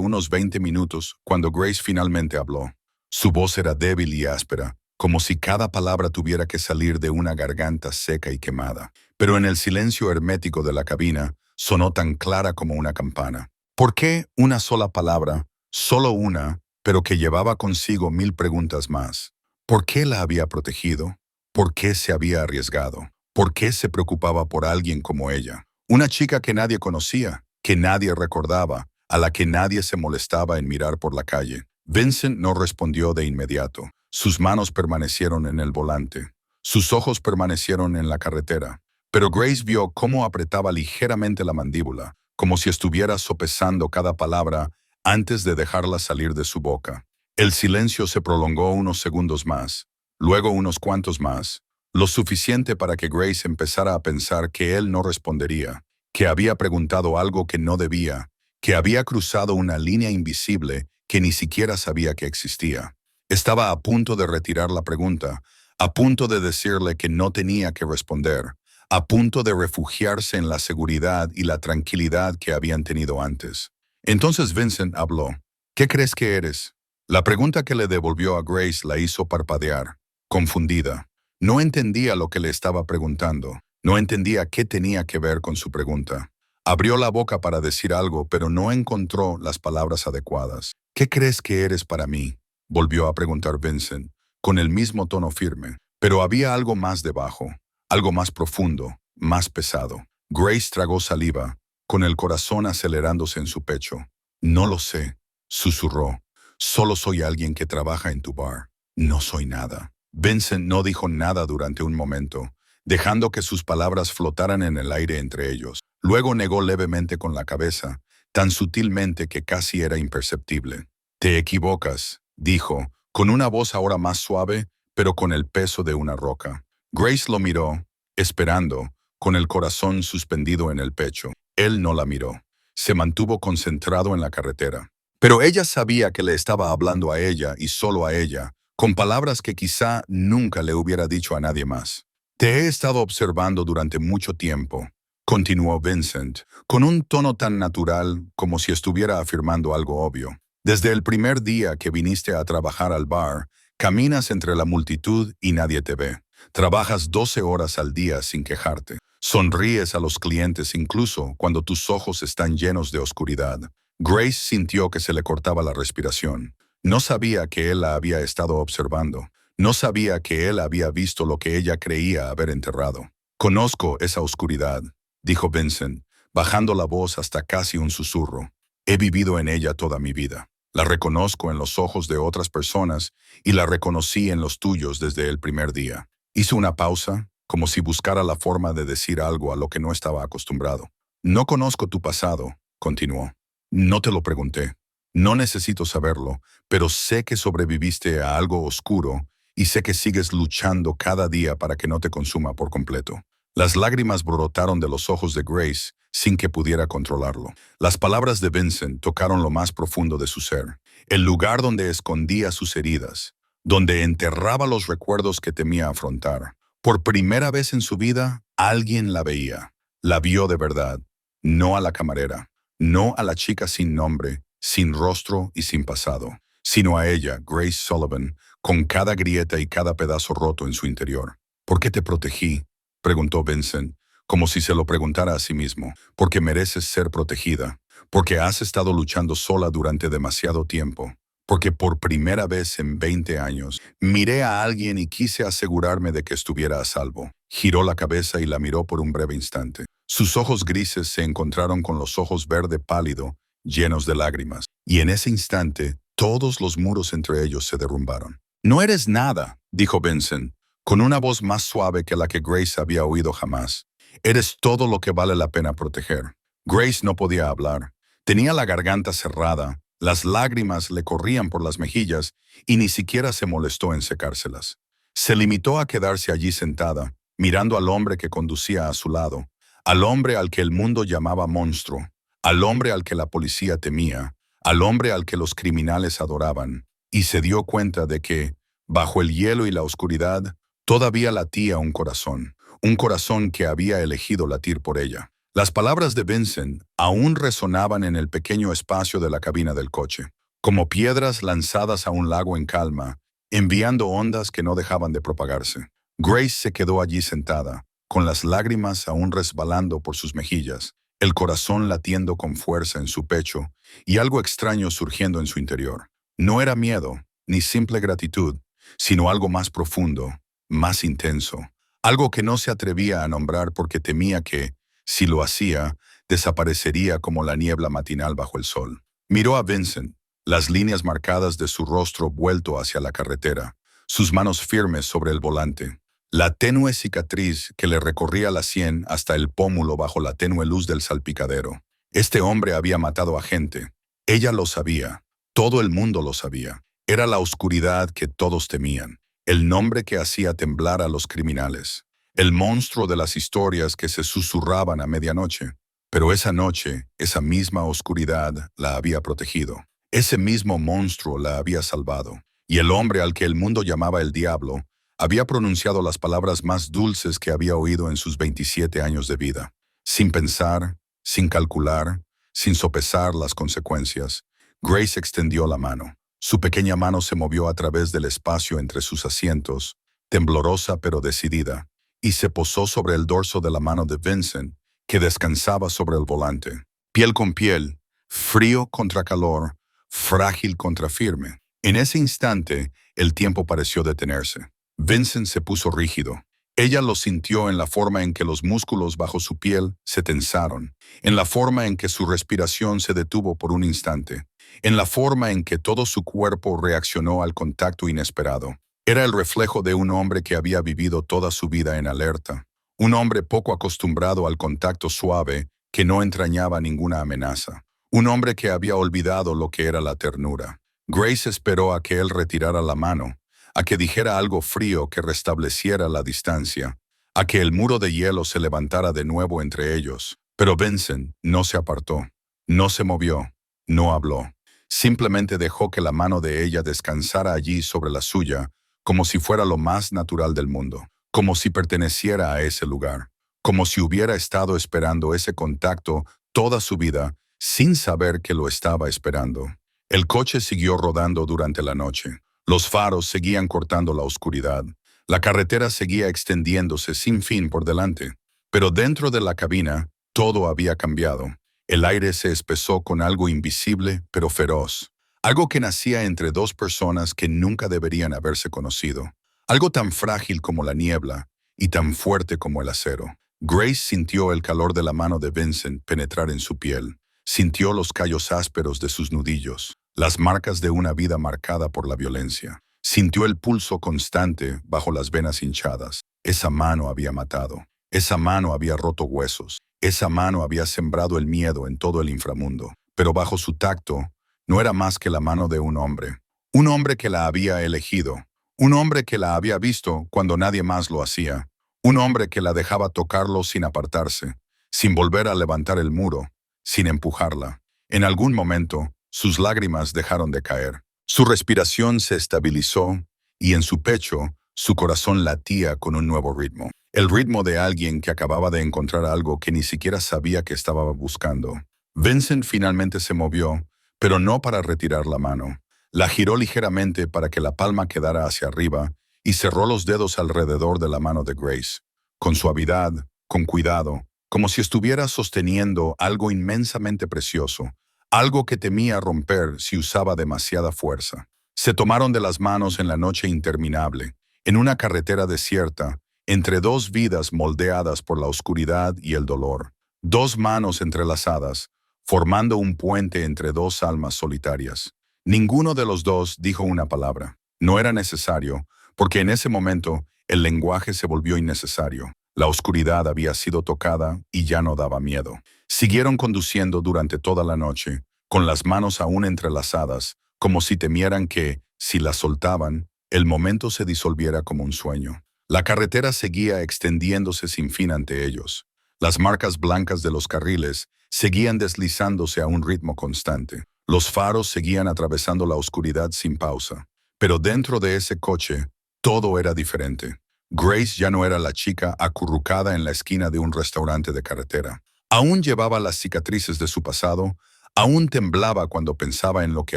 unos 20 minutos cuando Grace finalmente habló. Su voz era débil y áspera, como si cada palabra tuviera que salir de una garganta seca y quemada. Pero en el silencio hermético de la cabina, sonó tan clara como una campana. ¿Por qué una sola palabra, solo una, pero que llevaba consigo 1000 preguntas más? ¿Por qué la había protegido? ¿Por qué se había arriesgado? ¿Por qué se preocupaba por alguien como ella? Una chica que nadie conocía, que nadie recordaba, a la que nadie se molestaba en mirar por la calle. Vincent no respondió de inmediato. Sus manos permanecieron en el volante. Sus ojos permanecieron en la carretera. Pero Grace vio cómo apretaba ligeramente la mandíbula, como si estuviera sopesando cada palabra antes de dejarla salir de su boca. El silencio se prolongó unos segundos más, luego unos cuantos más, lo suficiente para que Grace empezara a pensar que él no respondería, que había preguntado algo que no debía, que había cruzado una línea invisible que ni siquiera sabía que existía. Estaba a punto de retirar la pregunta, a punto de decirle que no tenía que responder, a punto de refugiarse en la seguridad y la tranquilidad que habían tenido antes. Entonces Vincent habló. ¿Qué crees que eres? La pregunta que le devolvió a Grace la hizo parpadear, confundida. No entendía lo que le estaba preguntando. No entendía qué tenía que ver con su pregunta. Abrió la boca para decir algo, pero no encontró las palabras adecuadas. ¿Qué crees que eres para mí? Volvió a preguntar Vincent, con el mismo tono firme. Pero había algo más debajo, algo más profundo, más pesado. Grace tragó saliva, con el corazón acelerándose en su pecho. No lo sé, susurró. Solo soy alguien que trabaja en tu bar. No soy nada. Vincent no dijo nada durante un momento, dejando que sus palabras flotaran en el aire entre ellos. Luego negó levemente con la cabeza, tan sutilmente que casi era imperceptible. Te equivocas, dijo, con una voz ahora más suave, pero con el peso de una roca. Grace lo miró, esperando, con el corazón suspendido en el pecho. Él no la miró. Se mantuvo concentrado en la carretera. Pero ella sabía que le estaba hablando a ella y solo a ella, con palabras que quizá nunca le hubiera dicho a nadie más. Te he estado observando durante mucho tiempo, continuó Vincent, con un tono tan natural como si estuviera afirmando algo obvio. Desde el primer día que viniste a trabajar al bar, caminas entre la multitud y nadie te ve. Trabajas 12 horas al día sin quejarte. Sonríes a los clientes incluso cuando tus ojos están llenos de oscuridad. Grace sintió que se le cortaba la respiración. No sabía que él la había estado observando. No sabía que él había visto lo que ella creía haber enterrado. Conozco esa oscuridad, dijo Vincent, bajando la voz hasta casi un susurro. He vivido en ella toda mi vida. La reconozco en los ojos de otras personas y la reconocí en los tuyos desde el primer día. Hizo una pausa, como si buscara la forma de decir algo a lo que no estaba acostumbrado. No conozco tu pasado, continuó. No te lo pregunté. No necesito saberlo, pero sé que sobreviviste a algo oscuro y sé que sigues luchando cada día para que no te consuma por completo. Las lágrimas brotaron de los ojos de Grace sin que pudiera controlarlo. Las palabras de Vincent tocaron lo más profundo de su ser, el lugar donde escondía sus heridas, donde enterraba los recuerdos que temía afrontar. Por primera vez en su vida, alguien la veía. La vio de verdad, no a la camarera, no a la chica sin nombre, sin rostro y sin pasado, sino a ella, Grace Sullivan, con cada grieta y cada pedazo roto en su interior. ¿Por qué te protegí?, preguntó Vincent, como si se lo preguntara a sí mismo. Porque mereces ser protegida, porque has estado luchando sola durante demasiado tiempo, porque por primera vez en 20 años miré a alguien y quise asegurarme de que estuviera a salvo. Giró la cabeza y la miró por un breve instante. Sus ojos grises se encontraron con los ojos verde pálido, llenos de lágrimas, y en ese instante todos los muros entre ellos se derrumbaron. No eres nada, dijo Vincent, con una voz más suave que la que Grace había oído jamás. Eres todo lo que vale la pena proteger. Grace no podía hablar. Tenía la garganta cerrada, las lágrimas le corrían por las mejillas y ni siquiera se molestó en secárselas. Se limitó a quedarse allí sentada, mirando al hombre que conducía a su lado, al hombre al que el mundo llamaba monstruo, al hombre al que la policía temía, al hombre al que los criminales adoraban, y se dio cuenta de que, bajo el hielo y la oscuridad, todavía latía un corazón que había elegido latir por ella. Las palabras de Vincent aún resonaban en el pequeño espacio de la cabina del coche, como piedras lanzadas a un lago en calma, enviando ondas que no dejaban de propagarse. Grace se quedó allí sentada, con las lágrimas aún resbalando por sus mejillas, el corazón latiendo con fuerza en su pecho y algo extraño surgiendo en su interior. No era miedo, ni simple gratitud, sino algo más profundo, más intenso, algo que no se atrevía a nombrar porque temía que, si lo hacía, desaparecería como la niebla matinal bajo el sol. Miró a Vincent, las líneas marcadas de su rostro vuelto hacia la carretera, sus manos firmes sobre el volante, la tenue cicatriz que le recorría la sien hasta el pómulo bajo la tenue luz del salpicadero. Este hombre había matado a gente. Ella lo sabía. Todo el mundo lo sabía. Era la oscuridad que todos temían, el nombre que hacía temblar a los criminales, el monstruo de las historias que se susurraban a medianoche. Pero esa noche, esa misma oscuridad la había protegido. Ese mismo monstruo la había salvado. Y el hombre al que el mundo llamaba el diablo había pronunciado las palabras más dulces que había oído en sus 27 años de vida. Sin pensar, sin calcular, sin sopesar las consecuencias, Grace extendió la mano. Su pequeña mano se movió a través del espacio entre sus asientos, temblorosa pero decidida, y se posó sobre el dorso de la mano de Vincent, que descansaba sobre el volante. Piel con piel, frío contra calor, frágil contra firme. En ese instante, el tiempo pareció detenerse. Vincent se puso rígido. Ella lo sintió en la forma en que los músculos bajo su piel se tensaron, en la forma en que su respiración se detuvo por un instante, en la forma en que todo su cuerpo reaccionó al contacto inesperado. Era el reflejo de un hombre que había vivido toda su vida en alerta, un hombre poco acostumbrado al contacto suave que no entrañaba ninguna amenaza, un hombre que había olvidado lo que era la ternura. Grace esperó a que él retirara la mano, a que dijera algo frío que restableciera la distancia, a que el muro de hielo se levantara de nuevo entre ellos. Pero Vincent no se apartó, no se movió, no habló. Simplemente dejó que la mano de ella descansara allí sobre la suya, como si fuera lo más natural del mundo, como si perteneciera a ese lugar, como si hubiera estado esperando ese contacto toda su vida, sin saber que lo estaba esperando. El coche siguió rodando durante la noche. Los faros seguían cortando la oscuridad. La carretera seguía extendiéndose sin fin por delante. Pero dentro de la cabina, todo había cambiado. El aire se espesó con algo invisible pero feroz. Algo que nacía entre dos personas que nunca deberían haberse conocido. Algo tan frágil como la niebla y tan fuerte como el acero. Grace sintió el calor de la mano de Vincent penetrar en su piel. Sintió los callos ásperos de sus nudillos, las marcas de una vida marcada por la violencia. Sintió el pulso constante bajo las venas hinchadas. Esa mano había matado. Esa mano había roto huesos. Esa mano había sembrado el miedo en todo el inframundo. Pero bajo su tacto, no era más que la mano de un hombre que la había elegido, un hombre que la había visto cuando nadie más lo hacía, un hombre que la dejaba tocarlo sin apartarse, sin volver a levantar el muro, sin empujarla. En algún momento, sus lágrimas dejaron de caer. Su respiración se estabilizó y en su pecho, su corazón latía con un nuevo ritmo. El ritmo de alguien que acababa de encontrar algo que ni siquiera sabía que estaba buscando. Vincent finalmente se movió, pero no para retirar la mano. La giró ligeramente para que la palma quedara hacia arriba y cerró los dedos alrededor de la mano de Grace, con suavidad, con cuidado, como si estuviera sosteniendo algo inmensamente precioso, algo que temía romper si usaba demasiada fuerza. Se tomaron de las manos en la noche interminable, en una carretera desierta, entre dos vidas moldeadas por la oscuridad y el dolor, dos manos entrelazadas, formando un puente entre dos almas solitarias. Ninguno de los dos dijo una palabra. No era necesario, porque en ese momento el lenguaje se volvió innecesario. La oscuridad había sido tocada y ya no daba miedo. Siguieron conduciendo durante toda la noche, con las manos aún entrelazadas, como si temieran que, si las soltaban, el momento se disolviera como un sueño. La carretera seguía extendiéndose sin fin ante ellos. Las marcas blancas de los carriles seguían deslizándose a un ritmo constante. Los faros seguían atravesando la oscuridad sin pausa. Pero dentro de ese coche, todo era diferente. Grace ya no era la chica acurrucada en la esquina de un restaurante de carretera. Aún llevaba las cicatrices de su pasado, aún temblaba cuando pensaba en lo que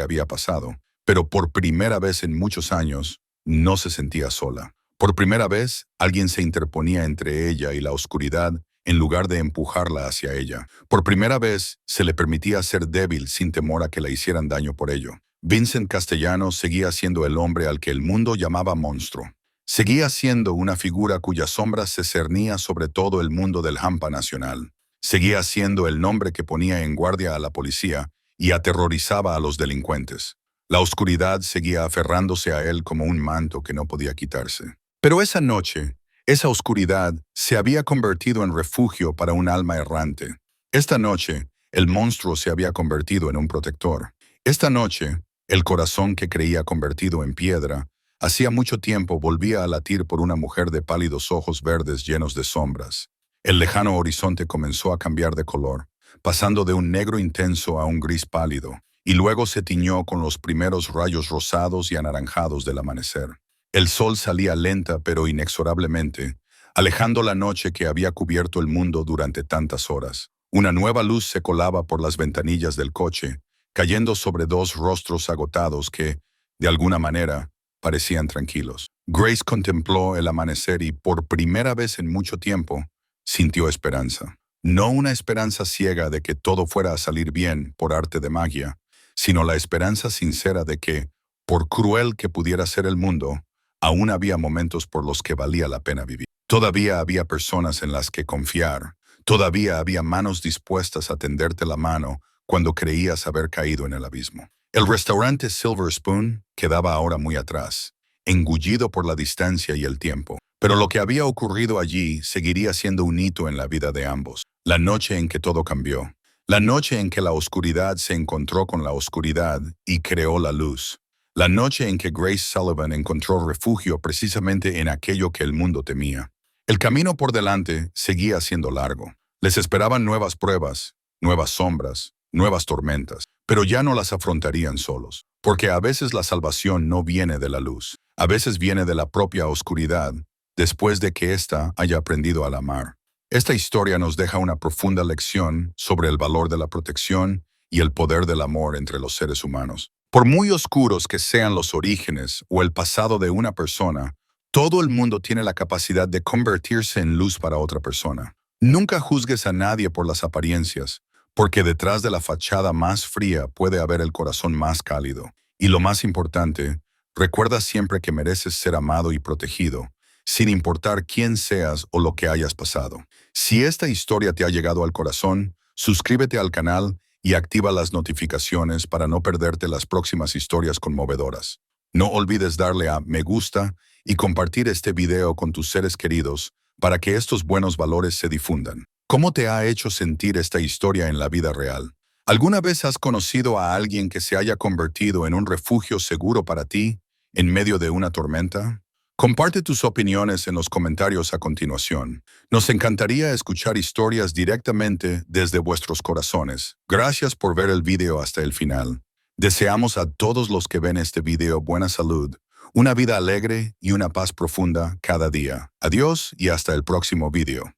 había pasado, pero por primera vez en muchos años, no se sentía sola. Por primera vez, alguien se interponía entre ella y la oscuridad en lugar de empujarla hacia ella. Por primera vez, se le permitía ser débil sin temor a que le hicieran daño por ello. Vincent Castellanos seguía siendo el hombre al que el mundo llamaba monstruo. Seguía siendo una figura cuya sombra se cernía sobre todo el mundo del hampa nacional. Seguía siendo el nombre que ponía en guardia a la policía y aterrorizaba a los delincuentes. La oscuridad seguía aferrándose a él como un manto que no podía quitarse. Pero esa noche, esa oscuridad se había convertido en refugio para un alma errante. Esta noche, el monstruo se había convertido en un protector. Esta noche, el corazón que creía convertido en piedra, hacía mucho tiempo volvía a latir por una mujer de pálidos ojos verdes llenos de sombras. El lejano horizonte comenzó a cambiar de color, pasando de un negro intenso a un gris pálido, y luego se tiñó con los primeros rayos rosados y anaranjados del amanecer. El sol salía lenta pero inexorablemente, alejando la noche que había cubierto el mundo durante tantas horas. Una nueva luz se colaba por las ventanillas del coche, cayendo sobre dos rostros agotados que, de alguna manera, parecían tranquilos. Grace contempló el amanecer y, por primera vez en mucho tiempo, sintió esperanza. No una esperanza ciega de que todo fuera a salir bien por arte de magia, sino la esperanza sincera de que, por cruel que pudiera ser el mundo, aún había momentos por los que valía la pena vivir. Todavía había personas en las que confiar, todavía había manos dispuestas a tenderte la mano cuando creías haber caído en el abismo. El restaurante Silver Spoon quedaba ahora muy atrás, engullido por la distancia y el tiempo. Pero lo que había ocurrido allí seguiría siendo un hito en la vida de ambos. La noche en que todo cambió. La noche en que la oscuridad se encontró con la oscuridad y creó la luz. La noche en que Grace Sullivan encontró refugio precisamente en aquello que el mundo temía. El camino por delante seguía siendo largo. Les esperaban nuevas pruebas, nuevas sombras, nuevas tormentas, pero ya no las afrontarían solos, porque a veces la salvación no viene de la luz, a veces viene de la propia oscuridad, después de que ésta haya aprendido a amar. Esta historia nos deja una profunda lección sobre el valor de la protección y el poder del amor entre los seres humanos. Por muy oscuros que sean los orígenes o el pasado de una persona, todo el mundo tiene la capacidad de convertirse en luz para otra persona. Nunca juzgues a nadie por las apariencias, porque detrás de la fachada más fría puede haber el corazón más cálido. Y lo más importante, recuerda siempre que mereces ser amado y protegido, sin importar quién seas o lo que hayas pasado. Si esta historia te ha llegado al corazón, suscríbete al canal y activa las notificaciones para no perderte las próximas historias conmovedoras. No olvides darle a me gusta y compartir este video con tus seres queridos para que estos buenos valores se difundan. ¿Cómo te ha hecho sentir esta historia en la vida real? ¿Alguna vez has conocido a alguien que se haya convertido en un refugio seguro para ti en medio de una tormenta? Comparte tus opiniones en los comentarios a continuación. Nos encantaría escuchar historias directamente desde vuestros corazones. Gracias por ver el video hasta el final. Deseamos a todos los que ven este video buena salud, una vida alegre y una paz profunda cada día. Adiós y hasta el próximo video.